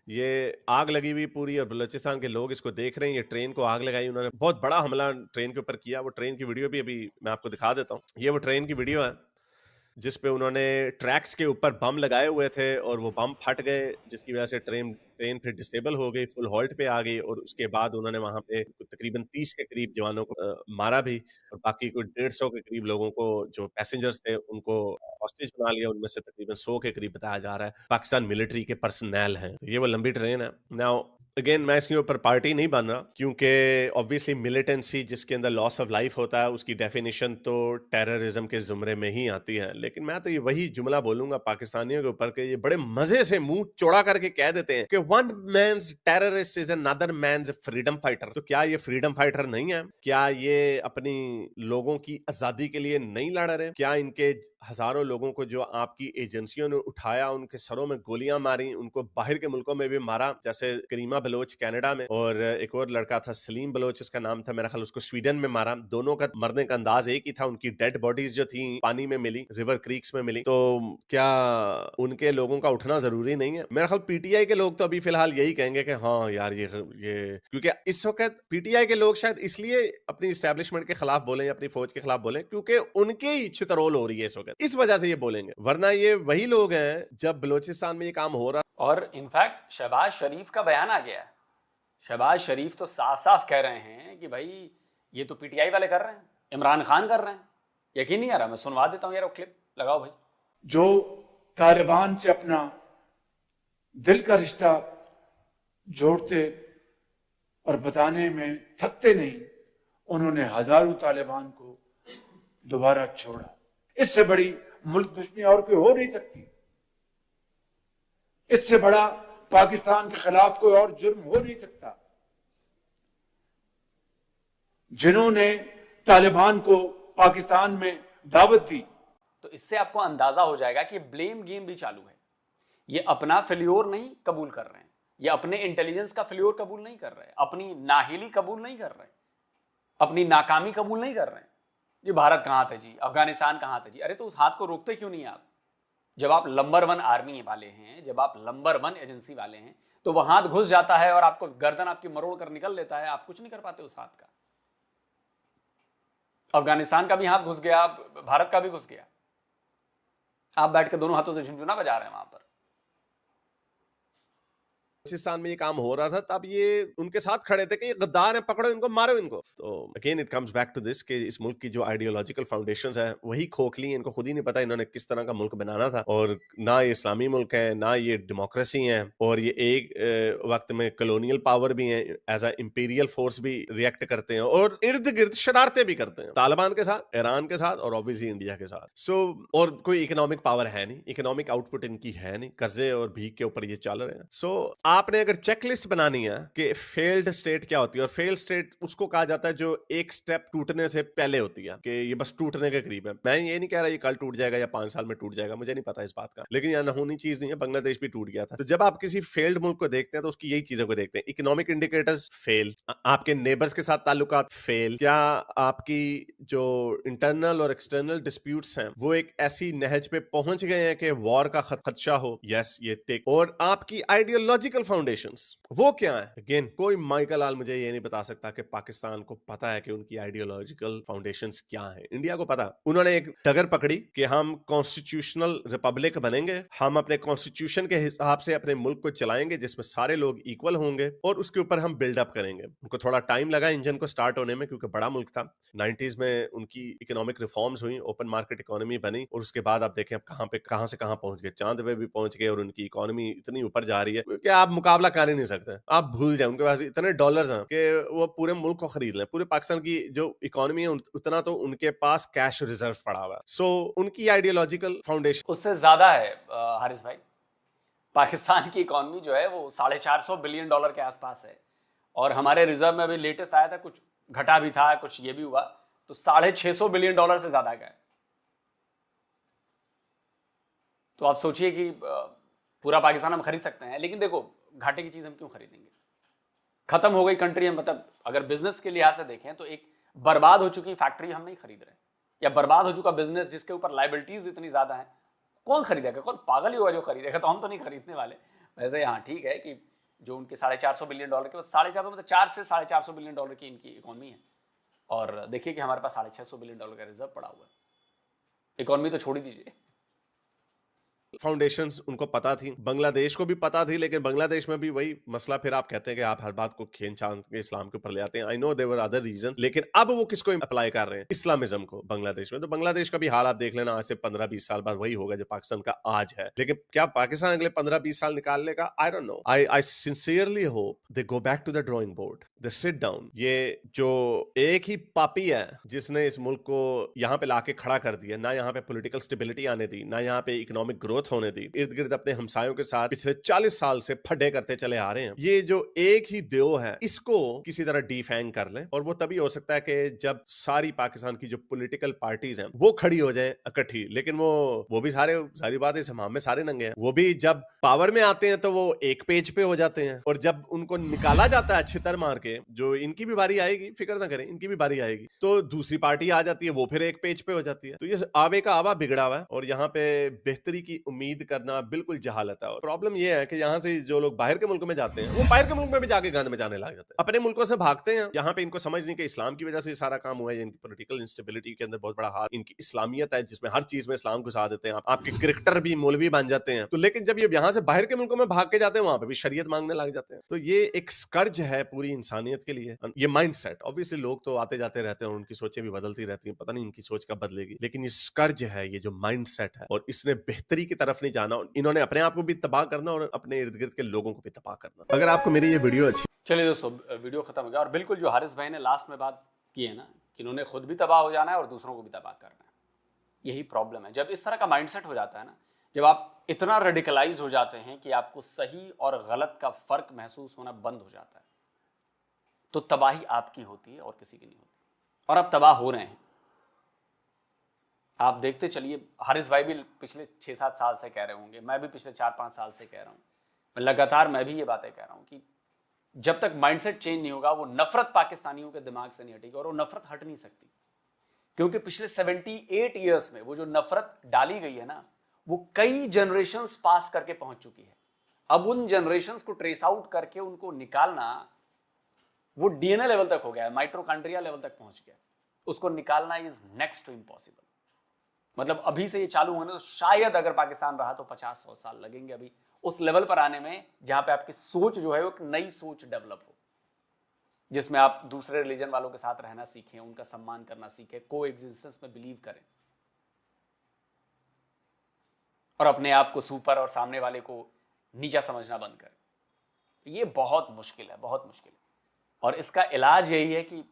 Speaker 3: ये आग लगी हुई पूरी, और बलूचिस्तान के लोग इसको देख रहे हैं। ये ट्रेन को आग लगाई उन्होंने, बहुत बड़ा हमला ट्रेन के ऊपर किया। वो ट्रेन की वीडियो भी अभी मैं आपको दिखा देता हूँ। ये वो ट्रेन की वीडियो है जिस पे उन्होंने ट्रैक्स के ऊपर बम लगाए हुए थे और वो बम फट गए, जिसकी वजह से ट्रेन ट्रेन फिर डिसेबल हो गई, फुल हॉल्ट पे आ गई और उसके बाद उन्होंने वहां पे तकरीबन 30 के करीब जवानों को मारा भी और बाकी कोई 150 के करीब लोगों को जो पैसेंजर्स थे उनको हॉस्टेज बना लिया। उनमें से तकरीबन 100 के करीब बताया जा रहा है पाकिस्तान मिलिट्री के पर्सनल हैं। तो ये वो लंबी ट्रेन है। नाउ अगेन मैं इसके ऊपर पार्टी नहीं बन रहा क्योंकि ऑब्वियसली मिलिटेंसी जिसके अंदर लॉस ऑफ लाइफ होता है उसकी डेफिनेशन तो टेररिज्म के जुमरे में ही आती है। लेकिन मैं तो ये वही जुमला बोलूंगा पाकिस्तानियों के ऊपर कि ये बड़े मजे से मुंह चौड़ा करके कह देते हैं कि one man's terrorist is another man's freedom fighter. तो क्या ये फ्रीडम फाइटर नहीं है? क्या ये अपनी लोगों की आजादी के लिए नहीं लड़ रहे? क्या इनके हजारों लोगों को जो आपकी एजेंसियों ने उठाया, उनके सरों में गोलियां मारी, उनको बाहर के मुल्कों में भी मारा, जैसे करीमा बलोच कनाडा में और एक और लड़का था सलीम बलोच उसका नाम था मेरा ख्याल, उसको स्वीडन में मारा। दोनों का मरने का अंदाज एक ही था। उनकी डेड बॉडीज जो थी पानी में मिली, रिवर क्रीक्स में मिली। तो क्या उनके लोगों का उठना जरूरी नहीं है? मेरा ख्याल पीटीआई के लोग तो अभी फिलहाल यही कहेंगे कि हाँ यार ये क्योंकि इस वक्त पीटीआई के लोग शायद इसलिए अपनी इस्टेब्लिशमेंट के खिलाफ बोले, अपनी फौज के खिलाफ बोले क्योंकि उनके ही छितरोल हो रही है इस वक्त, इस वजह से ये बोलेंगे। वरना ये वही लोग हैं जब बलोचिस्तान में ये काम हो रहा।
Speaker 2: और इनफैक्ट शहबाज शरीफ का बयान आ गया है। शहबाज शरीफ तो साफ साफ कह रहे हैं कि भाई ये तो पीटीआई वाले कर रहे हैं, इमरान खान कर रहे हैं। यकीन नहीं आ रहा, मैं सुनवा देता हूँ यार, क्लिप लगाओ भाई।
Speaker 10: जो तालिबान से अपना दिल का रिश्ता जोड़ते और बताने में थकते नहीं, उन्होंने हजारों तालिबान को दोबारा छोड़ा। इससे बड़ी मुल्क दुश्मनी और कोई हो नहीं सकती। इससे बड़ा पाकिस्तान के खिलाफ कोई और जुर्म हो नहीं सकता। जिन्होंने तालिबान को पाकिस्तान में दावत दी।
Speaker 2: तो इससे आपको अंदाजा हो जाएगा कि ब्लेम गेम भी चालू है। ये अपना फेल्योर नहीं कबूल कर रहे हैं, ये अपने इंटेलिजेंस का फेल्योर कबूल नहीं कर रहे, अपनी नाहिली कबूल नहीं कर रहे, अपनी नाकामी कबूल नहीं कर रहे हैं। जी भारत कहां था जी, अफगानिस्तान कहां था जी। अरे तो उस हाथ को रोकते क्यों नहीं आप? जब आप नंबर 1 आर्मी वाले हैं, जब आप नंबर 1 एजेंसी वाले हैं, तो वह हाथ घुस जाता है और आपको गर्दन आपकी मरोड़ कर निकल लेता है। आप कुछ नहीं कर पाते उस हाथ का। अफगानिस्तान का भी हाथ घुस गया, भारत का भी घुस गया। आप बैठ के दोनों हाथों से झुनझुना बजा रहे हैं वहां पर।
Speaker 3: पाकिस्तान में ये काम हो रहा था तब ये उनके साथ खड़े थे कि ये गद्दार हैं, पकड़ो इनको, मारो इनको। तो again it comes back to this कि इस मुल्क की जो आइडियोलॉजिकल फाउंडेशंस है वही खोखली। इनको खुद ही नहीं पता इन्होंने किस तरह का मुल्क बनाना था। और ना ये इस्लामी मुल्क है, ना ये डेमोक्रेसी है, और ये एक वक्त में कॉलोनियल पावर भी है, एज अ इंपीरियल फोर्स भी रिएक्ट करते हैं और इर्द गिर्द शरारतें भी करते हैं तालिबान के साथ, ईरान के साथ और ऑब्वियसली इंडिया के साथ। सो और कोई इकोनॉमिक पावर है नहीं, इकोनॉमिक आउटपुट इनकी है नहीं, कर्जे और भीख के ऊपर ये चल रहे हैं। सो आपने अगर चेकलिस्ट बनानी है कि फेल्ड स्टेट क्या होती है, और फेल्ड स्टेट उसको कहा जाता है जो एक स्टेप टूटने से पहले होती है, कि ये बस टूटने के करीब है। मैं ये नहीं कह रहा ये कल टूट जाएगा या 5 साल में टूट जाएगा, मुझे नहीं पता इस बात का, लेकिन यह होनी चीज नहीं है। बांग्लादेश भी टूट गया था। तो जब आप किसी फेल्ड मुल्क को देखते हैं तो उसकी यही चीजों को देखते हैं। इकोनॉमिक इंडिकेटर्स फेल, आपके नेबर्स के साथ ताल्लुकात फेल, क्या आपकी जो इंटरनल और एक्सटर्नल डिस्प्यूट्स हैं वो एक ऐसी नहज पे पहुंच गए हैं कि वॉर का खदशा हो, यस ये टिक। और आपकी आइडियोलॉजिकल फाउंडेशंस वो क्या है? अगेन कोई माइकल आल मुझे ये नहीं बता सकता कि पाकिस्तान को पता है कि उनकी आइडियोलॉजिकल फाउंडेशंस क्या है। इंडिया को पता। उन्होंने एक डगर पकड़ी कि हम कॉन्स्टिट्यूशनल रिपब्लिक बनेंगे, हम अपने कॉन्स्टिट्यूशन के हिसाब से अपने मुल्क को चलाएंगे जिसमें सारे लोग इक्वल होंगे, और उसके ऊपर हम बिल्डअप करेंगे। उनको थोड़ा टाइम लगा इंजन को स्टार्ट होने में क्योंकि बड़ा मुल्क था। 90s में उनकी इकोनॉमिक रिफॉर्म्स हुई, ओपन मार्केट इकोनॉमी बनी, और उसके बाद आप देखें अब कहां से कहां पहुंच गए, चांद पे भी पहुंच गए, और उनकी इकोनॉमी इतनी ऊपर जा रही है कि आप मुकाबला कर ही नहीं सकते। आप भूल जाए, उनके पास इतने डॉलर्स हैं कि वो पूरे मुल्क को खरीद लें। पूरे पाकिस्तान की जो इकोनॉमी है उतना तो उनके पास कैश रिजर्व पड़ा हुआ है। सो उनकी आइडियोलॉजिकल फाउंडेशन
Speaker 2: उससे ज्यादा है हारिस भाई। पाकिस्तान की इकोनॉमी जो है वो $450 बिलियन के आसपास है, और हमारे रिजर्व में अभी लेटेस्ट आया था, कुछ घटा भी था, कुछ ये भी हुआ, तो $650 बिलियन से ज्यादा का है। तो आप सोचिए कि पूरा पाकिस्तान हम खरीद सकते हैं, लेकिन देखो घाटे की चीज हम क्यों खरीदेंगे? खत्म हो गई कंट्री हम, मतलब अगर बिजनेस के लिहाज से देखें तो एक बर्बाद हो चुकी फैक्ट्री हम नहीं खरीद रहे, या बर्बाद हो चुका बिजनेस जिसके ऊपर लाइबिलिटीज इतनी ज्यादा है, कौन खरीदेगा? कौन पागल ही होगा जो खरीदेगा? तो हम तो नहीं खरीदने वाले। वैसे हाँ ठीक है कि जो उनके $450 बिलियन के, 450 मतलब 4 से $450 बिलियन की इनकी इकोनॉमी है, और देखिए कि हमारे पास $650 बिलियन का रिजर्व पड़ा हुआ है। इकोनॉमी तो छोड़ ही दीजिए,
Speaker 3: फाउंडेशंस उनको पता थी, बांग्लादेश को भी पता थी, लेकिन बांग्लादेश में भी वही मसला, फिर आप कहते हैं कि आप हर बात को खींच-तान के इस्लाम के ऊपर ले आते हैं। I know there were other reason, लेकिन अब वो किसको अप्लाई कर रहे हैं? इस्लामिज्म को बांग्लादेश में। तो बांग्लादेश का भी हाल आप देख लेना, आज से 15-20 साल बाद वही होगा जो पाकिस्तान का आज है। लेकिन क्या पाकिस्तान अगले 15-20 साल निकाल लेगा? I don't know. I sincerely hope they go back to the drawing board, they sit down. ये जो एक ही पापी है जिसने इस मुल्क को यहाँ पे लाके खड़ा कर दिया, ना यहाँ पे पॉलिटिकल स्टेबिलिटी आने दी, ना यहाँ पे इकोनॉमिक ग्रोथ होने दी, इर्द गिर्द अपने हमसायों के साथ पिछले 40 साल से फड्डे करते चले आ रहे हैं। ये जो एक ही देव है, इसको किसी तरह डिफैंग कर लें, और वो तभी हो सकता है कि जब सारी पाकिस्तान की जो पॉलिटिकल पार्टीज हैं वो खड़ी हो जाएं इकट्ठी। लेकिन वो भी सारी बात इस हमाम में सारे नंगे हैं। वो भी जब पावर में आते हैं तो वो एक पेज पे हो जाते हैं, और जब उनको निकाला जाता है छितर मार के, जो इनकी भी बारी आएगी, फिक्र ना करें, इनकी भी बारी आएगी, तो दूसरी पार्टी आ जाती है, वो फिर एक पेज पे हो जाती है। तो ये आवे का आवा बिगड़ा हुआ है, और यहाँ पे बेहतरी की उम्मीद करना बिल्कुल जहालत है। और प्रॉब्लम ये है कि यहाँ से जो लोग बाहर के मुल्क में जाते हैं, वो बाहर के मुल्क में भी जाके गंद में जाने लग जाते हैं, अपने मुल्कों से भागते हैं। यहाँ पे इनको समझ नहीं कि इस्लाम की वजह से सारा काम हुआ है, इनकी पॉलिटिकल इंस्टेबिलिटी के अंदर बहुत बड़ा हाथ, इनकी इस्लामियत है जिसमें हर चीज में इस्लाम घुसा देते हैं। आपके क्रिकेटर भी मौलवी बन जाते हैं। तो लेकिन जब ये यहाँ से बाहर के मुल्कों में भाग के जाते हैं, वहां पे भी शरीयत मांगने लग जाते हैं। तो ये एक स्कर्ज है पूरी इंसानियत के लिए, ये माइंडसेट। ऑब्वियसली लोग तो आते जाते रहते हैं और उनकी सोचें भी बदलती रहती हैं, पता नहीं इनकी सोच कब बदलेगी, लेकिन ये स्कर्ज है, ये जो माइंडसेट है, और इसने बेहतरी की तरफ नहीं जाना। इन्होंने अपने आप को भी तबाह करना और अपने इर्द गिर्द के लोगों को भी तबाह करना। अगर आपको मेरी ये वीडियो अच्छी,
Speaker 2: चलिए दोस्तों, वीडियो खत्म हो गया। और बिल्कुल जो हारिस भाई ने लास्ट में बात की है ना, कि इन्होंने खुद भी तबाह हो जाना है और दूसरों को भी तबाह करना है, यही प्रॉब्लम है। जब इस तरह का माइंडसेट हो जाता है ना, जब आप इतना रेडिकलाइज्ड हो जाते हैं कि आपको सही और गलत का फर्क महसूस होना बंद हो जाता है, तो तबाही आपकी होती है और किसी की नहीं होती। और आप तबाह हो रहे हैं, आप देखते चलिए। हारिस भाई भी पिछले 6-7 साल से कह रहे होंगे, मैं भी पिछले 4-5 साल से कह रहा हूँ, लगातार मैं भी ये बातें कह रहा हूँ कि जब तक माइंडसेट चेंज नहीं होगा, वो नफरत पाकिस्तानियों के दिमाग से नहीं हटेगी, और वो नफरत हट नहीं सकती, क्योंकि पिछले 78 ईयर्स में वो जो नफरत डाली गई है ना, वो कई जनरेशंस पास करके पहुंच चुकी है। अब उन जनरेशंस को ट्रेस आउट करके उनको निकालना, वो डीएनए लेवल तक हो गया है, माइटोकॉन्ड्रिया लेवल तक पहुंच गया, उसको निकालना इज नेक्स्ट टू इम्पॉसिबल। मतलब अभी से ये चालू होने, तो शायद अगर पाकिस्तान रहा तो 50-100 साल लगेंगे अभी उस लेवल पर आने में, जहां पे आपकी सोच जो है वो एक नई सोच डेवलप हो, जिसमें आप दूसरे रिलीजन वालों के साथ रहना सीखें, उनका सम्मान करना सीखें, को एग्जिस्टेंस में बिलीव करें, और अपने आप को सुपर और सामने वाले को नीचा समझना बंद करें। ये बहुत मुश्किल है, बहुत मुश्किल है। और इसका इलाज यही है कि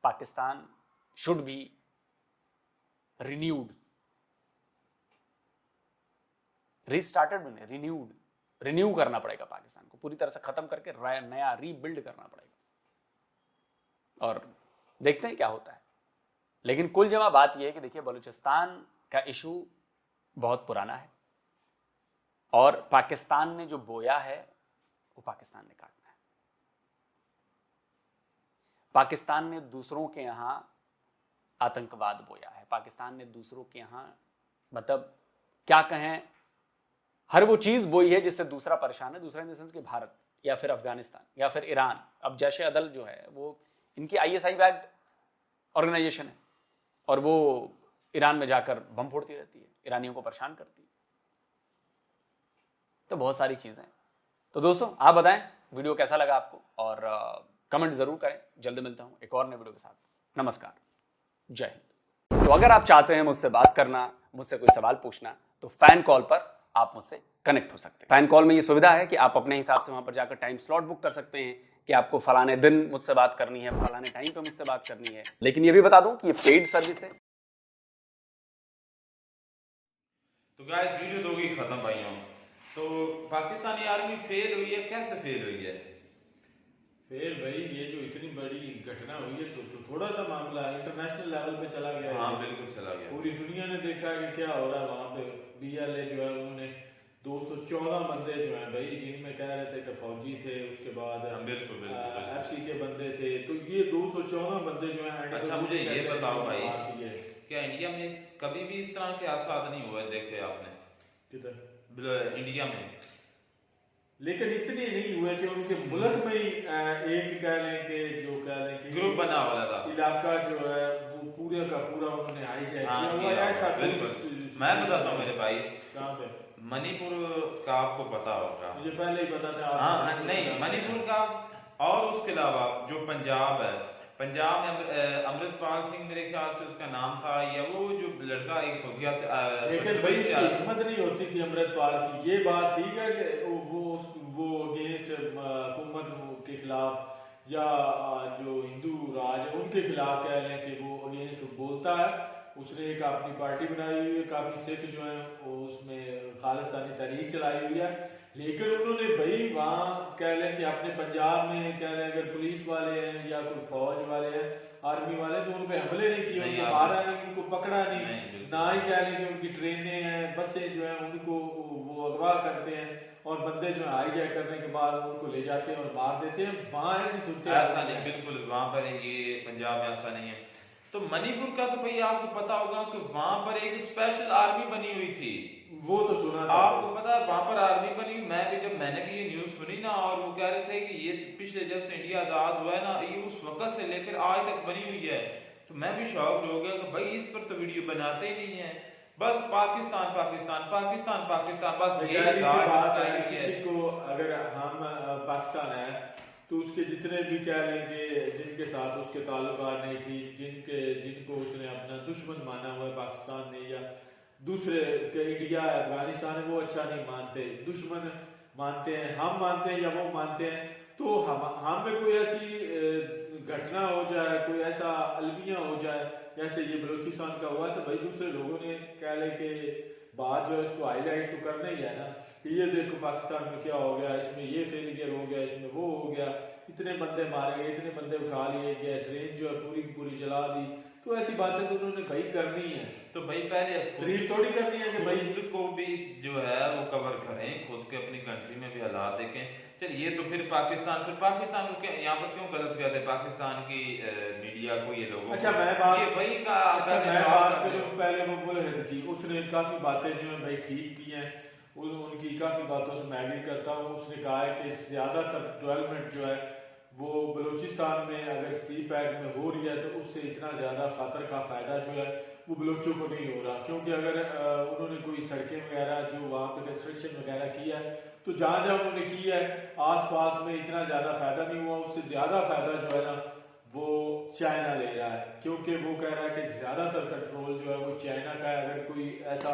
Speaker 2: Pakistan should be renewed, restarted में रिन्यूड, रिन्यू करना पड़ेगा पाकिस्तान को, पूरी तरह से खत्म करके नया रीबिल्ड करना पड़ेगा, और देखते हैं क्या होता है। लेकिन कुल जमा बात यह है कि देखिए, बलूचिस्तान का इशू बहुत पुराना है, और पाकिस्तान ने जो बोया है वो पाकिस्तान ने काटना है। पाकिस्तान ने दूसरों के यहां आतंकवाद बोया है, पाकिस्तान ने दूसरों के यहां, मतलब क्या कहें, हर वो चीज बोई है जिससे दूसरा परेशान है। दूसरा इन द सेंस कि भारत या फिर अफगानिस्तान या फिर ईरान। अब जैश अदल जो है वो इनकी ISI बैक्ड ऑर्गेनाइजेशन है, और वो ईरान में जाकर बम फोड़ती रहती है, ईरानियों को परेशान करती है। तो बहुत सारी चीजें हैं। तो दोस्तों, आप बताएं वीडियो कैसा लगा आपको, और कमेंट जरूर करें। जल्द मिलता हूं एक और नए वीडियो के साथ। नमस्कार, जय हिंद। तो अगर आप चाहते हैं मुझसे बात करना, मुझसे कोई सवाल पूछना, तो फैन कॉल पर आप मुझसे कनेक्ट हो सकते हैं। फैन कॉल में ये सुविधा है कि आप अपने हिसाब से वहां पर जाकर टाइम स्लॉट बुक कर सकते हैं कि आपको फलाने दिन मुझसे बात करनी है, फलाने टाइम पे मुझसे बात करनी है। लेकिन ये भी बता दूं कि ये पेड सर्विस है।
Speaker 1: तो गाइस, वीडियो तो होगी खत्म भाइयों। तो पाकिस्तानी आर्मी फेल हुई है, कैसे फेल हुई है?
Speaker 11: फेल भाई, ये जो इतनी बड़ी घटना हुई है, तो थोड़ा सा मामला इंटरनेशनल लेवल पे चला गया है।
Speaker 1: हाँ, बिल्कुल चला गया।
Speaker 11: पूरी दुनिया ने देखा कि क्या हो रहा है वहाँ पे। BLA जो है उन्होंने 214 बंदे जो हैं भाई, जिनमें कह रहे थे कि फौजी थे, उसके बाद FC के बंदे थे, तो ये 214 बंदे जो हैं।
Speaker 1: अच्छा, मुझे ये बताओ भाई, क्या इंडिया में कभी भी इस तरह के हादसा नहीं हुए देखे आपने? किधर? इंडिया में।
Speaker 11: लेकिन इतने नहीं हुए कि उनके मुल्क में ही एक कह लें कि जो कह लें कि
Speaker 1: ग्रुप बना हुआ था,
Speaker 11: इलाका जो है वो पूरे का पूरा उन्होंने हाईजैक किया हुआ है। ऐसा
Speaker 1: बिल्कुल। मैं बताता हूँ मेरे भाई,
Speaker 11: कहाँ पे
Speaker 1: मणिपुर का आपको पता होगा,
Speaker 11: मुझे पहले ही पता था।
Speaker 1: हाँ नहीं, मणिपुर का और उसके अलावा जो पंजाब है, पंजाब में अमृतपाल सिंह मेरे ख्याल से उसका नाम था, या वो जो लड़का एक सोफिया से,
Speaker 11: लेकिन भाई इसकी हिम्मत नहीं होती थी अमृतपाल की। ये बात ठीक है कि वो अगेंस्ट हुकूमत के खिलाफ या जो हिंदू राज है उनके खिलाफ कह रहे हैं कि वो अगेंस्ट बोलता है। उसने एक अपनी पार्टी बनाई हुई है, काफ़ी सिख जो है वो उसमें खालिस्तानी तहरीक चलाई हुई है, लेकिन उन्होंने भाई वहाँ कह लें कि अपने पंजाब में कह लें अगर पुलिस वाले हैं या कोई फौज वाले हैं, आर्मी वाले, तो उन पर हमले नहीं किए, उनको मारा नहीं, उनको पकड़ा नहीं, ना ही कह लें कि उनकी ट्रेनें हैं, बसें जो हैं उनको वो अगवा करते हैं और बंदे जो है हाईजैक करने के बाद उनको ले जाते हैं और मार देते हैं। वहाँ ऐसी सुनते हैं
Speaker 1: ऐसा नहीं, बिल्कुल वहाँ पर ये पंजाब में ऐसा नहीं है। तो मणिपुर का तो भैया आपको पता होगा कि वहाँ पर एक स्पेशल आर्मी बनी हुई थी,
Speaker 11: वो तो सुना था
Speaker 1: आपको पता है, वहाँ पर आर्मी बनी हुई। मैंने भी ये न्यूज़ सुनी ना, और वो कह रहे थे कि ये पिछले जब से इंडिया आज़ाद हुआ है ना, ये उस वक्त से लेकर आज तक बनी हुई है। तो मैं भी शौक हो गया कि भाई इस पर तो वीडियो बनाते ही नहीं है, बस पाकिस्तान पाकिस्तान पाकिस्तान पाकिस्तान, बस
Speaker 11: ये बात है। किसी को अगर हम पाकिस्तान है तो उसके जितने भी कह लेंगे जिनके साथ उसके ताल्लुकात नहीं ठीक, जिनको उसने अपना दुश्मन माना हुआ है पाकिस्तान ने या दूसरे के इंडिया है अफगानिस्तान है, वो अच्छा नहीं मानते, दुश्मन मानते हैं, हम मानते हैं या वो मानते हैं। तो हम में कोई ऐसी घटना हो जाए, कोई ऐसा अलमिया हो जाए जैसे ये बलूचिस्तान का हुआ, तो भाई दूसरे लोगों ने कह लें कि बात जो है इसको हाईलाइट तो करना ही है ना, कि ये देखो पाकिस्तान में क्या हो गया, इसमें ये फेलियर हो गया, इसमें वो हो गया, इतने बंदे मारे गए, इतने बंदे उठा लिए गए, ट्रेन जो है पूरी की पूरी जला दी। तो ऐसी बातें तो उन्होंने भाई करनी है,
Speaker 1: तो भाई पहले
Speaker 11: तारीफ थोड़ी करनी है कि भाई
Speaker 1: खुद को भी जो है वो कवर करें, खुद के अपनी कंट्री में भी हालात देखें। चलिए तो फिर पाकिस्तान को क्या यहाँ पर क्यों गलत कहते हैं पाकिस्तान की मीडिया को, ये लोगों
Speaker 11: अच्छा
Speaker 1: को?
Speaker 11: मैं बात
Speaker 1: वही का
Speaker 11: मैं बात करूँ, पहले वो बुलहद की, उसने काफ़ी बातें जो है भाई ठीक की हैं, उनकी काफ़ी बातों से मैं एग्री करता हूँ। उसने कहा है कि ज़्यादातर डेवलपमेंट जो है वो बलूचिस्तान में अगर सी पैक में हो रही है तो उससे इतना ज़्यादा खतर का फ़ायदा जो है वो बलोचों को नहीं हो रहा, क्योंकि अगर उन्होंने कोई सड़कें वगैरह जो वहाँ पे कंस्ट्रक्शन वगैरह की है तो जहाँ जहाँ उन्होंने की है आसपास में इतना ज़्यादा फ़ायदा नहीं हुआ, उससे ज़्यादा फ़ायदा जो है ना वो चाइना ले रहा है, क्योंकि वो कह रहा है कि ज़्यादातर कंट्रोल जो है वो चाइना का है। अगर कोई ऐसा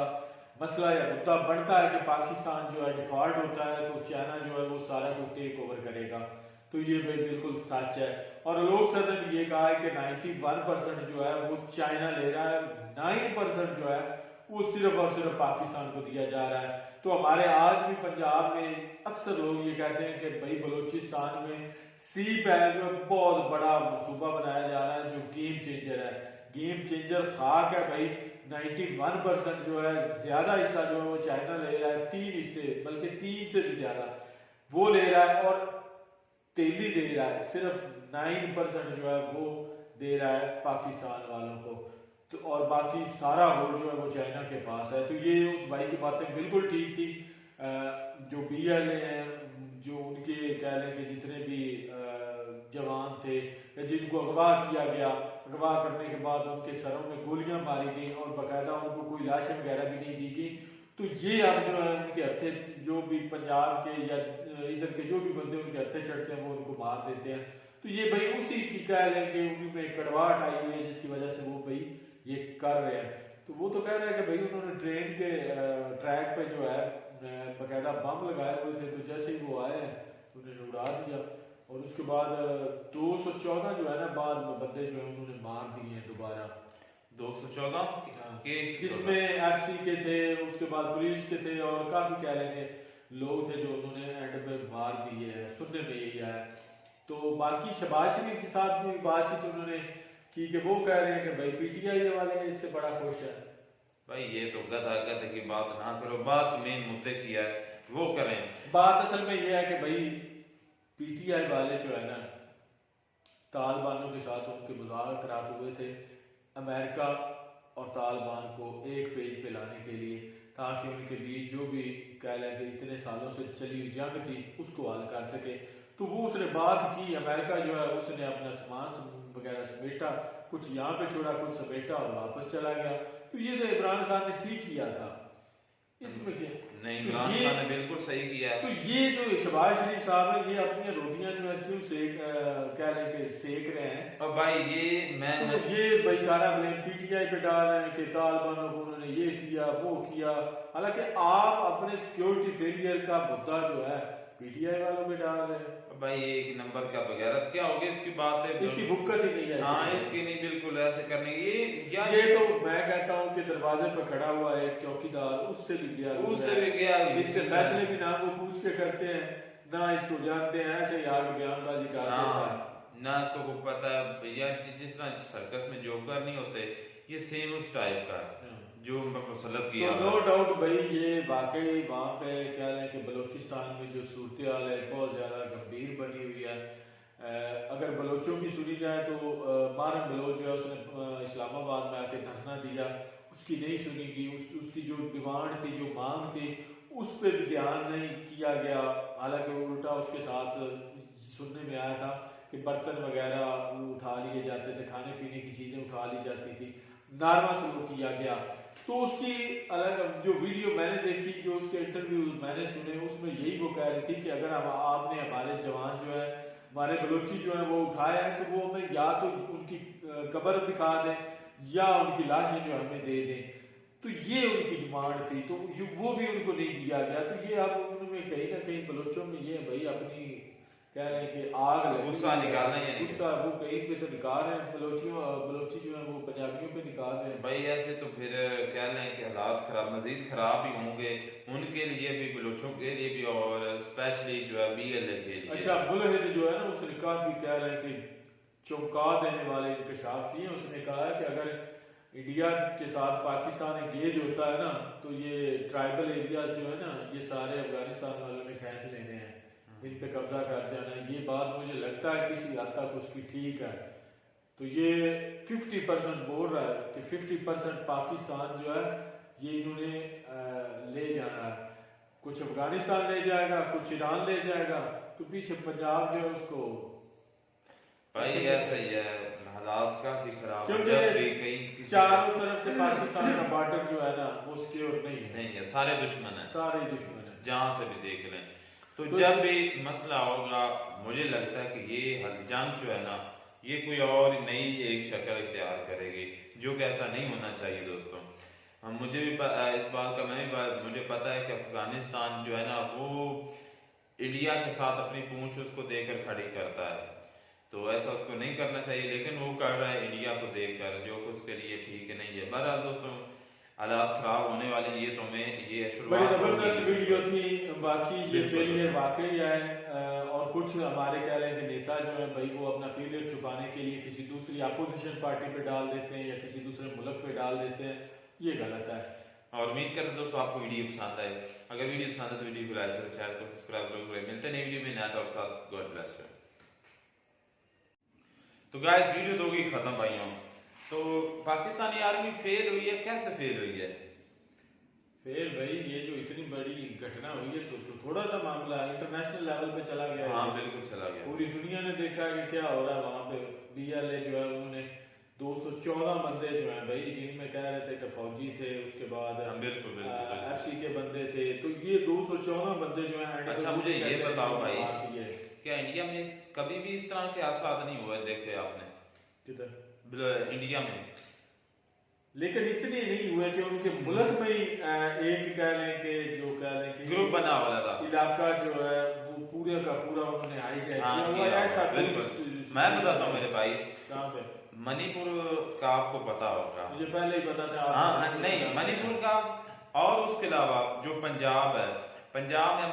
Speaker 11: मसला या मुद्दा बढ़ता है कि पाकिस्तान जो है डिफॉल्ट होता है तो चाइना जो है वो सारा को टेक ओवर करेगा। तो ये बिल्कुल सच है। और लोक सदन ने ये कहा है कि 91% जो है वो चाइना ले रहा है, 9% जो है वो सिर्फ और सिर्फ पाकिस्तान को दिया जा रहा है। तो हमारे आज भी पंजाब में अक्सर लोग ये कहते हैं कि भाई बलूचिस्तान में सी पैक जो बहुत बड़ा मनसूबा बनाया जा रहा है जो गेम चेंजर है, गेम चेंजर खाक है भाई। 91% जो है ज़्यादा हिस्सा जो है वो चाइना ले रहा है, 3 हिस्से बल्कि 3 से भी ज़्यादा वो ले रहा है, और तेली दे रहा है, सिर्फ 9% जो है वो दे रहा है पाकिस्तान वालों को, तो और बाकी सारा होल जो है वो चाइना के पास है। तो ये उस भाई की बातें बिल्कुल ठीक थी। जो BLA हैं, जो उनके कह लें कि जितने भी जवान थे जिनको अगवा किया गया, अगवा करने के बाद उनके सरों में गोलियां मारी गई और बाकायदा उनको कोई लाशें वगैरह भी नहीं दी गई। तो ये अब जो है उनके हत्थे जो भी पंजाब के या इधर के जो भी बंदे उनके हत्थे चढ़ते हैं वो उनको मार देते हैं। तो ये भाई उसी की कह लें कि उनमें कड़वाहट आई हुई है जिसकी वजह से वो भाई ये कर रहे हैं। तो वो तो कह रहे हैं कि भाई उन्होंने ट्रेन के ट्रैक पे जो है बाकायदा बम लगाए हुए थे, तो जैसे ही वो आए उन्होंने उड़ा दिया, और उसके बाद 214 जो है ना बाद में बंदे जो है उन्होंने मार दिए हैं दोबारा।
Speaker 1: 214
Speaker 11: जिसमें FC के थे, उसके बाद पुलिस के थे और काफ़ी कह लेंगे लोग थे जो उन्होंने एंड पे मार दिए हैं, सुनने में यही आया। तो बाकी शहबाज शरीफ के साथ भी बातचीत उन्होंने की कि वो कह रहे हैं कि भाई PTI वाले इससे बड़ा खुश है।
Speaker 1: भाई ये तो गधा गधे की बात ना करो, बात मेन मुद्दे की है वो करें।
Speaker 11: बात असल में ये है कि भाई PTI वाले जो है ना तालिबानों के साथ उनके मुज़ाकरात हुए थे अमेरिका और तालिबान को एक पेज पे लाने के लिए, ताकि उनके बीच जो भी कह लें कि इतने सालों से चली हुई जंग थी उसको हल कर सके। तो वो उसने बात की, अमेरिका जो है उसने अपना सामान वगैरह समेटा, कुछ यहाँ पे छोड़ा कुछ समेटा और वापस चला गया। तो ये तो इमरान खान ने ठीक किया था। इसमें क्या
Speaker 1: नहीं,
Speaker 11: तो
Speaker 1: इमरान
Speaker 11: ये
Speaker 1: खान ने बिल्कुल सही किया है।
Speaker 11: तो ये जो शहबाज शरीफ साहब है ये अपनी रोटियां जो है क्यों सेक क्या लेके सेक रहे हैं।
Speaker 1: और भाई ये मैं
Speaker 11: तो ये भाई सारा ब्लेम पीटीआई पे डाल रहे हैं कि तालिबानों को उन्होंने ये किया वो किया, हालांकि आप अपने सिक्योरिटी फेलियर का मुद्दा जो है पीटीआई वालों पे डाल रहे हैं।
Speaker 1: भाई एक नंबर का बगैरत क्या होगी इसकी बात है,
Speaker 11: इसकी बुक्कत ही नहीं है।
Speaker 1: हाँ इसकी नहीं, बिल्कुल ऐसे करने की
Speaker 11: ये तो मैं कहता हूँ कि दरवाजे पर खड़ा हुआ एक चौकीदार उससे भी गया, इससे फैसले भी ना वो पूछ के करते हैं ना इसको जानते हैं, ऐसे यार बयानबाजी कर देता है
Speaker 1: ना इसको को पता है भैया। जिस तरह सर्कस में जोकर नहीं होते, ये सेम उस टाइप का जो मुसल्लत किया।
Speaker 11: तो नो डाउट भाई ये वाकई वहाँ पे क्या है कि बलूचिस्तान में जो सूरत हाल है बहुत ज़्यादा गंभीर बनी हुई है। अगर बलोचों की सुनी जाए तो मारन बलोच जो है उसने इस्लामाबाद में आके धरना दिया, उसकी नहीं सुनी गई, उसकी जो डिमांड थी जो मांग थी उस पर भी ध्यान नहीं किया गया। हालांकि उल्टा उसके साथ सुनने में आया था कि बर्तन वगैरह उठा लिए जाते थे, खाने पीने की चीज़ें उठा ली जाती थी, नारमा सलूक किया गया। तो उसकी अलग जो वीडियो मैंने देखी, जो उसके इंटरव्यू मैंने सुने, उसमें यही वो कह रही थी कि अगर आपने हमारे जवान जो है हमारे बलोची जो है वो उठाए हैं तो वो हमें या तो उनकी कब्र दिखा दें या उनकी लाशें जो हमें दे दें। तो ये उनकी डिमांड थी, तो वो भी उनको नहीं दिया गया। तो ये अब उनमें कहीं ना कहीं बलोचों में ये भाई अपनी कह रहे हैं कि आग
Speaker 1: गुस्सा निकालना है,
Speaker 11: गुस्सा वो कहीं पे तो निकाल रहे हैं, बलोची जो है वो पंजाबियों पे निकाल रहे हैं।
Speaker 1: भाई ऐसे तो फिर कह रहे हैं कि हालात खराब मजीद खराब ही होंगे उनके लिए भी, बलोचों के लिए भी और स्पेशली जो है BLA के लिए।
Speaker 11: अच्छा बुलहेद जो है ना उसने काफी कह रहे हैं कि चौंका देने वाले इंकशाफ किए। उसने कहा है कि अगर इंडिया के साथ पाकिस्तान एंगेज होता है ना तो ये ट्राइबल एरियाज जो है ना ये सारे अफगानिस्तान वालों ने खींच लेने हैं, इन पे कब्जा कर जाना है। ये बात मुझे लगता है किसी हद तक उसकी ठीक है। तो ये 50% बोल रहा है कि 50% पाकिस्तान जो है ये इन्होंने ले जाना है, कुछ अफगानिस्तान ले जाएगा, कुछ ईरान ले जाएगा, तो पीछे पंजाब जो है उसको
Speaker 1: भाई ऐसा ही है, हालात काफी खराब
Speaker 11: क्योंकि चारों तरफ से पाकिस्तान का बॉर्डर जो है ना वो सिक्योर नहीं
Speaker 1: है, सारे दुश्मन है,
Speaker 11: सारे दुश्मन है,
Speaker 1: जहाँ से भी देख लें। तो जब भी मसला होगा मुझे लगता है कि ये जंग जो है ना ये कोई और नई एक शक्ल इख्तियार करेगी, जो कि ऐसा नहीं होना चाहिए दोस्तों। मुझे भी इस बात का मुझे पता है कि अफगानिस्तान जो है ना वो इंडिया के साथ अपनी पूंछ उसको देकर खड़ी करता है, तो ऐसा उसको नहीं करना चाहिए, लेकिन वो कर रहा है इंडिया को देखकर, जो कि उसके लिए ठीक नहीं है। बहरहाल दोस्तों हालात खराब होने वाले, ये तो मैं ये
Speaker 11: बड़ी जबरदस्त वीडियो थी। बाकी ये फेलियर वाकई है और कुछ हमारे कह रहे हैं कि नेता जो है भाई वो अपना फेलियर छुपाने के लिए किसी दूसरी अपोजिशन पार्टी पे डाल देते हैं या किसी दूसरे मुल्क पे डाल देते हैं, ये गलत है।
Speaker 1: और उम्मीद करते हैं दोस्तों आपको वीडियो पसंद आए। अगर वीडियो पसंद है तो वीडियो को लाइक करें, चैनल को सब्सक्राइब जरूर करें। मिलते हैं नई वीडियो में नया टॉपिक साथ। God bless you. तो गाइस वीडियो तो होगी खत्म भाइयों। तो पाकिस्तानी आर्मी फेल हुई है, कैसे फेल हुई है?
Speaker 11: फेल भाई ये जो इतनी बड़ी घटना हुई है तो थोड़ा सा मामला इंटरनेशनल लेवल पे चला गया।
Speaker 1: हाँ बिल्कुल चला गया,
Speaker 11: पूरी दुनिया ने देखा कि क्या हो रहा है वहाँ पे। BLA जो है उन्होंने 214 बंदे जो हैं भाई जिनमें कह रहे थे कि फौजी थे, उसके बाद FC के बंदे थे, तो ये 214 बंदे जो हैं।
Speaker 1: अच्छा मुझे ये बताओ भाई, क्या इंडिया में कभी भी इस तरह के हादसा नहीं हुए देखे आपने?
Speaker 11: किधर?
Speaker 1: इंडिया में।
Speaker 11: लेकिन इतने नहीं हुए कि उनके मुल्क में ही एक कह लें कि जो कह लें कि
Speaker 1: ग्रुप बना वाला था,
Speaker 11: इलाका जो है वो पूरे का पूरा उन्होंने हाईजैक किया। ऐसा
Speaker 1: बिल्कुल मैं बताता हूँ मेरे भाई।
Speaker 11: कहाँ पे?
Speaker 1: मणिपुर का आपको पता होगा,
Speaker 11: मुझे पहले ही पता था।
Speaker 1: हाँ नहीं मणिपुर का, और उसके अलावा जो पंजाब है, पंजाब में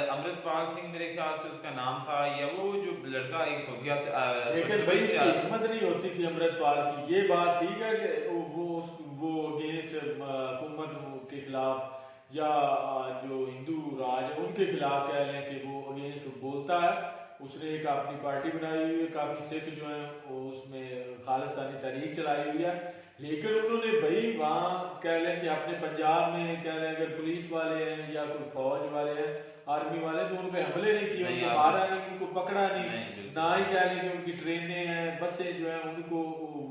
Speaker 1: अमृतपाल सिंह मेरे ख्याल से उसका नाम था, या वो जो लड़का एक सोफिया से
Speaker 11: लेकिन भाई हिम्मत नहीं होती थी अमृतपाल की। ये बात ठीक है कि वो अगेंस्ट हुकूमत के खिलाफ या जो हिंदू राज है उनके खिलाफ कह रहे हैं कि वो अगेंस्ट बोलता है। उसने एक अपनी पार्टी बनाई हुई है, काफी सिख जो है वो उसमें खालिस्तानी तहरीक चलाई हुई है। लेकिन उन्होंने भाई वहाँ कह लें कि अपने पंजाब में कह लें अगर पुलिस वाले हैं या कोई फौज वाले हैं, आर्मी वाले, तो उन पे हमले नहीं किए, उनको मारा नहीं, उनको पकड़ा नहीं, ना ही कह लें कि उनकी ट्रेनें हैं, बसें जो हैं उनको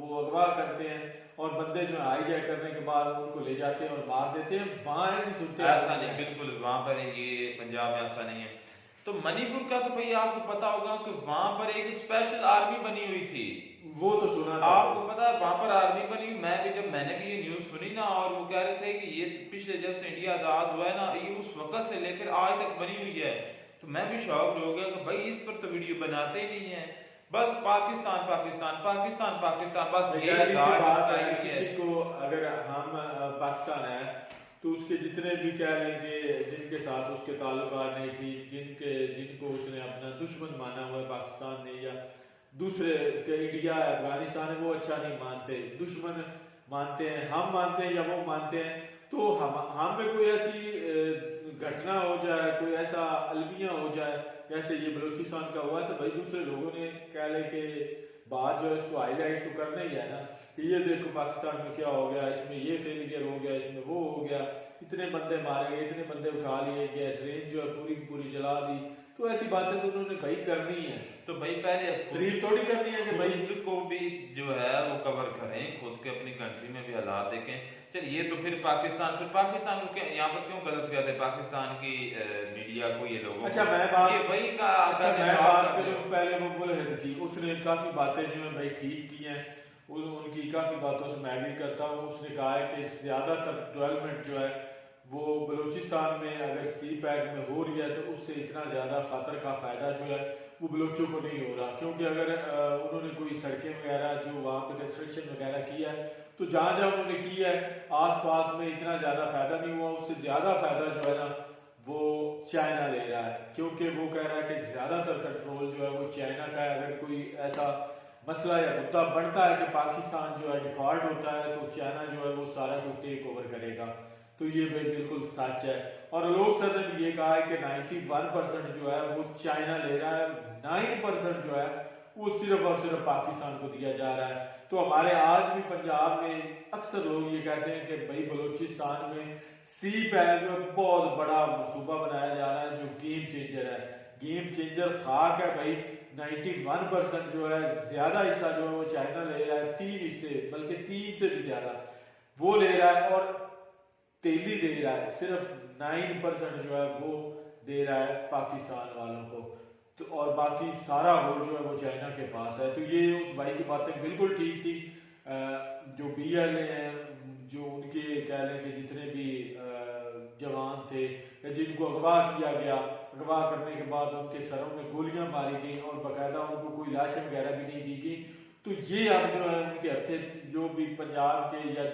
Speaker 11: वो अगवा करते हैं और बंदे जो है हाईजैक करने के बाद उनको ले जाते हैं और मार देते हैं। वहाँ ऐसी सुनते
Speaker 1: ऐसा नहीं, बिल्कुल वहाँ पर ये पंजाब में ऐसा नहीं है। तो मणिपुर का तो भाई आपको पता होगा कि वहाँ पर एक स्पेशल आर्मी बनी हुई थी,
Speaker 11: वो तो सुना था
Speaker 1: आपको पता है वहाँ पर आर्मी बनी हुई। मैंने भी ये न्यूज सुनी ना, और वो कह रहे थे कि ये पिछले जब से इंडिया आजाद हुआ है ना, ये उस वक्त से लेकर आज तक बनी हुई है। तो मैं भी शौक हो गया कि भाई इस पर तो वीडियो बनाते ही नहीं है, बस पाकिस्तान पाकिस्तान पाकिस्तान पाकिस्तान, बस
Speaker 11: यही बात है। किसी को अगर हम पाकिस्तान है तो उसके जितने भी कह लेंगे जिनके साथ उसके ताल्लुकात नहीं ठीक, जिनको उसने अपना दुश्मन माना हुआ है पाकिस्तान ने या दूसरे के इंडिया है अफगानिस्तान है, वो अच्छा नहीं मानते, दुश्मन मानते हैं, हम मानते हैं या वो मानते हैं। तो हम में कोई ऐसी घटना हो जाए, कोई ऐसा अलमिया हो जाए जैसे ये बलूचिस्तान का हुआ, तो भाई दूसरे लोगों ने कह ले कि बात जो है इसको हाईलाइट तो करना ही है ना कि ये देखो पाकिस्तान में क्या हो गया, इसमें ये फेलियर हो गया, इसमें वो हो गया, इतने बंदे मारे गए, इतने बंदे उठा लिए गए, ट्रेन जो है पूरी की पूरी जला दी। तो ऐसी बातें तो उन्होंने भाई करनी है,
Speaker 1: तो भाई पहले
Speaker 11: तारीफ थोड़ी करनी है कि भाई
Speaker 1: खुद को भी जो है वो कवर करें, खुद के अपनी कंट्री में भी हालात देखें। चलिए तो फिर पाकिस्तान को क्या यहाँ पर क्यों गलत कहते हैं पाकिस्तान की मीडिया को, ये लोगों
Speaker 11: अच्छा मैं बात
Speaker 1: वही का
Speaker 11: मैं बात करूँ पहले वो बुलहद की, उसने काफी बातें जो है भाई ठीक की हैं, उनकी काफी बातों से मैं एग्री करता हूँ। उसने कहा है कि ज्यादातर डेवलपमेंट जो है वो बलूचिस्तान में अगर सी पैक में हो रही है तो उससे इतना ज़्यादा खतर का फ़ायदा जो है वो बलोचों को नहीं हो रहा, क्योंकि अगर उन्होंने कोई सड़कें वगैरह जो वहाँ पे कंस्ट्रक्शन वगैरह किया है तो जहाँ जहाँ उन्होंने किया है आसपास में इतना ज़्यादा फ़ायदा नहीं हुआ, उससे ज़्यादा फ़ायदा जो है ना वो चाइना ले रहा है, क्योंकि वो कह रहा है कि ज़्यादातर कंट्रोल जो है वो चाइना का है। अगर कोई ऐसा मसला या मुद्दा बनता है कि पाकिस्तान जो है डिफॉल्ट होता है तो चाइना जो है वो सारा कुछ टेक ओवर करेगा। तो ये भाई बिल्कुल सच है। और लोग सर ने ये कहा है कि 91% जो है वो चाइना ले रहा है, 9% जो है वो सिर्फ और सिर्फ पाकिस्तान को दिया जा रहा है। तो हमारे आज भी पंजाब में अक्सर लोग ये कहते हैं कि भाई बलूचिस्तान में सी पैक जो है बहुत बड़ा मनसूबा बनाया जा रहा है जो गेम चेंजर है, गेम चेंजर खाक है भाई। 91% जो है ज़्यादा हिस्सा जो है वो चाइना ले रहा है, 3 हिस्से बल्कि 3 से भी ज़्यादा वो ले रहा है, और तेली दे रहा है, सिर्फ 9% जो है वो दे रहा है पाकिस्तान वालों को। तो और बाकी सारा होल जो है वो चाइना के पास है। तो ये उस भाई की बातें बिल्कुल ठीक थी। जो BLA हैं, जो उनके कह लें कि जितने भी जवान थे जिनको अगवा किया गया, अगवा करने के बाद उनके सरों में गोलियां मारी गई और बाकायदा उनको कोई लाशें वगैरह भी नहीं दी गई। तो ये अब जो है उनके हत्थे जो भी पंजाब के या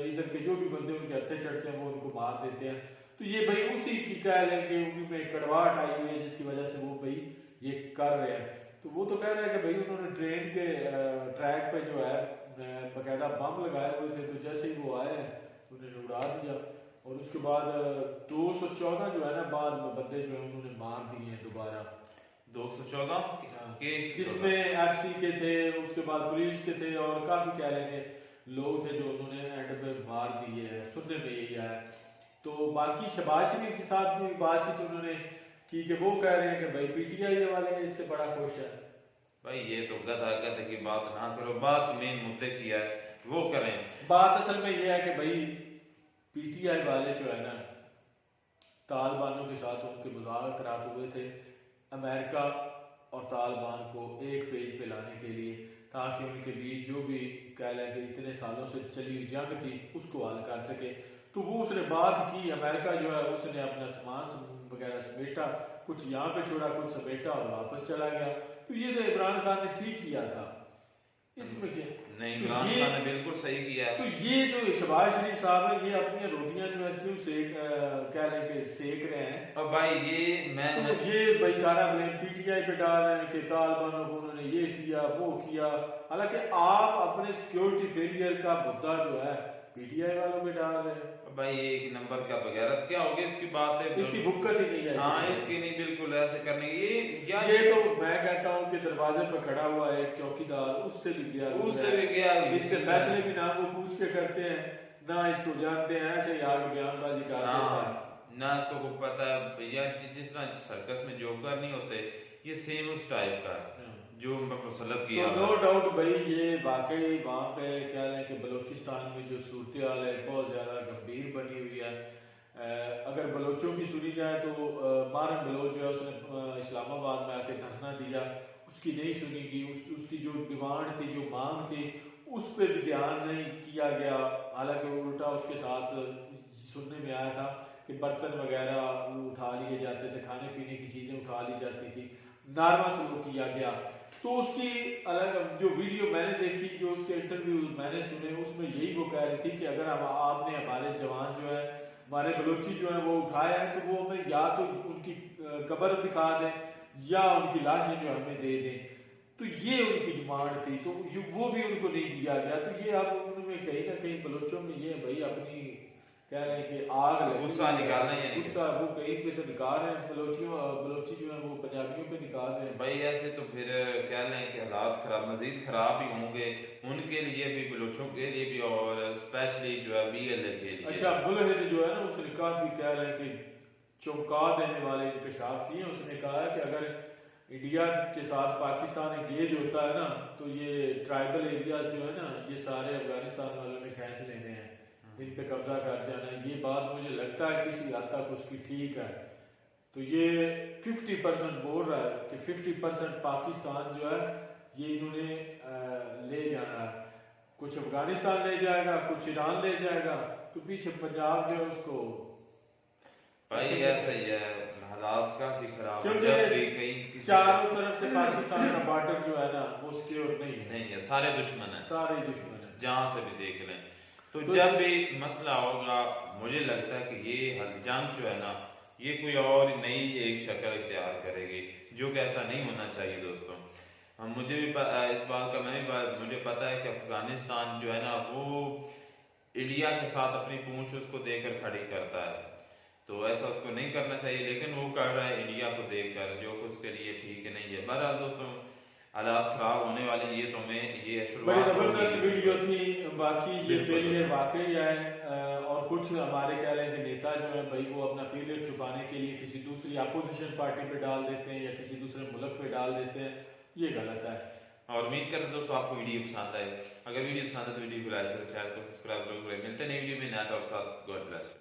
Speaker 11: इधर के जो भी बंदे उनके हत्थे चढ़ते हैं वो उनको मार देते हैं। तो ये भाई उसी की कह लें कि उनमें कड़वाहट आई हुई है जिसकी वजह से वो भाई ये कर रहे हैं। तो वो तो कह रहे हैं कि भाई उन्होंने ट्रेन के ट्रैक पे जो है बाकायदा बम लगाए हुए थे, तो जैसे ही वो आए उन्होंने उड़ा दिया और उसके बाद 214 जो है ना बाद में बंदे जो है उन्होंने मार दिए हैं दोबारा।
Speaker 1: 214
Speaker 11: जिसमें FC के थे, उसके बाद पुलिस के थे और काफ़ी कह लेंगे लोग थे जो उन्होंने एंड पे मार दिए हैं, सुनने में यही आया। तो बाकी शहबाज शरीफ के साथ भी बातचीत उन्होंने की कि वो कह रहे हैं कि भाई PTI वाले इससे बड़ा खुश है।
Speaker 1: भाई ये तो गधा की बात ना करो, बात मेन मुद्दे की है वो करें।
Speaker 11: बात असल में ये है कि भाई PTI वाले जो है ना तालिबानों के साथ उनके मुज़ाकरात हुए थे अमेरिका और तालिबान को एक पेज पे लाने के लिए, ताकि उनके बीच जो भी कह लें कि इतने सालों से चली हुई जंग थी उसको हल कर सके। तो वो उसने बात की, अमेरिका जो है उसने अपना सामान वगैरह समेटा, कुछ यहाँ पे छोड़ा कुछ समेटा और वापस चला गया। तो ये तो इमरान खान ने ठीक किया था, इसमें क्या
Speaker 1: नहीं, इमरान खान ने बिल्कुल सही किया है।
Speaker 11: तो ये जो शहबाज शरीफ साहब है ये अपनी रोटियां जो है क्यों कह लें कि सेक रहे हैं।
Speaker 1: और भाई ये
Speaker 11: ये भाई सारा ब्लेम PTI पे डाल रहे हैं कि तालिबानों को उन्होंने ये किया वो किया, हालांकि आप अपने सिक्योरिटी फेलियर का मुद्दा जो है PTI वालों पे डाल रहे हैं।
Speaker 1: भाई एक नंबर का बगैरत क्या होगी इसकी बात है,
Speaker 11: इसकी बुक्कत ही नहीं है।
Speaker 1: हाँ इसकी नहीं, बिल्कुल ऐसे करने की
Speaker 11: ये तो मैं कहता हूँ कि दरवाजे पर खड़ा हुआ है एक चौकीदार, उससे भी गया इससे फैसले भी ना वो पूछ के करते हैं ना इसको जानते हैं, ऐसे यार बयानबाजी कर देता है
Speaker 1: ना इसको पता है भैया। जिस तरह सर्कस में जोकर नहीं होते, ये सेम उस टाइप का जो उन पर मुसल्लत
Speaker 11: तो
Speaker 1: किया।
Speaker 11: नो डाउट भाई ये वाकई वहाँ पे क्या है कि बलूचिस्तान में जो सूरत हाल है बहुत ज़्यादा गंभीर बनी हुई है। अगर बलोचों की सुनी जाए तो मारन बलोच जो है उसने इस्लामाबाद में आके धरना दिया, उसकी नहीं सुनी गई, उसकी जो डिमांड थी, जो मांग थी, उस पर ध्यान नहीं किया गया। हालांकि उल्टा उसके साथ सुनने में आया था कि बर्तन वगैरह उठा लिए जाते थे, खाने पीने की चीज़ें उठा ली जाती थी, नारमा सलूक किया गया। तो उसकी अलग जो वीडियो मैंने देखी, जो उसके इंटरव्यू मैंने सुने, उसमें यही वो कह रही थी कि अगर आपने हमारे जवान जो है, हमारे बलोची जो है वो उठाए हैं, तो वो हमें या तो उनकी कब्र दिखा दें या उनकी लाशें जो हमें दे दें। तो ये उनकी डिमांड थी, तो वो भी उनको नहीं दिया गया। तो ये अब उनमें कहीं ना कहीं बलोचों में ये भाई अपनी कह रहे हैं कि आग लगी,
Speaker 1: गुस्सा निकालना है,
Speaker 11: गुस्सा वो कहीं पे तो निकाल रहे हैं, बलोची जो है वो पंजाबियों पे निकाल रहे हैं
Speaker 1: भाई। ऐसे तो फिर कह लें कि हालात खराब, मजीद खराब ही होंगे उनके लिए भी, बलोचों के लिए भी, और स्पेशली जो है BLA के लिए।
Speaker 11: अच्छा, बुलहेद जो है ना उसने काफी कह रहे हैं कि चौंका देने वाले इंकशाफ किए। उसने कहा है कि अगर इंडिया के साथ पाकिस्तान एंगेज होता है ना, तो ये ट्राइबल एरियाज जो है ना, ये सारे अफगानिस्तान वालों ने खींच लेने हैं, इन पे कब्जा कर जाना है। ये बात मुझे लगता है किसी हद तक उसकी ठीक है। तो ये 50% बोल रहा है कि 50% पाकिस्तान जो है ये इन्होंने ले जाना है, कुछ अफगानिस्तान ले जाएगा, कुछ ईरान ले जाएगा, तो पीछे पंजाब जो है उसको
Speaker 1: भाई ऐसा ही है, हालात काफी खराब।
Speaker 11: क्योंकि चारों तरफ से पाकिस्तान का बॉर्डर जो है ना वो सिक्योर नहीं
Speaker 1: है, सारे दुश्मन है,
Speaker 11: सारे दुश्मन है,
Speaker 1: जहाँ से भी देख लें। तो जब भी मसला होगा, मुझे लगता है कि ये जंग जो है ना, ये कोई और नई एक शक्ल इख्तियार करेगी, जो कि ऐसा नहीं होना चाहिए दोस्तों। मुझे भी इस बात का मुझे पता है कि अफगानिस्तान जो है ना वो इंडिया के साथ अपनी पूंछ उसको देकर खड़ी करता है, तो ऐसा उसको नहीं करना चाहिए, लेकिन वो कर रहा है इंडिया को देखकर, जो कि उसके लिए ठीक नहीं है। बहरहाल दोस्तों, हालात खराब होने वाले, ये तो मैं ये
Speaker 11: बड़ी जबरदस्त वीडियो थी। बाकी ये फेलियर वाकई है, और कुछ हमारे कह रहे हैं कि नेता जो है भाई वो अपना फेलियर छुपाने के लिए किसी दूसरी अपोजिशन पार्टी पे डाल देते हैं या किसी दूसरे मुल्क पे डाल देते हैं, ये गलत है।
Speaker 1: और उम्मीद करते हैं दोस्तों आपको वीडियो पसंद आए। अगर वीडियो पसंद है तो वीडियो को लाइक करें, चैनल को सब्सक्राइब जरूर करें। मिलते हैं नई वीडियो में नया टॉपिक के साथ। God bless.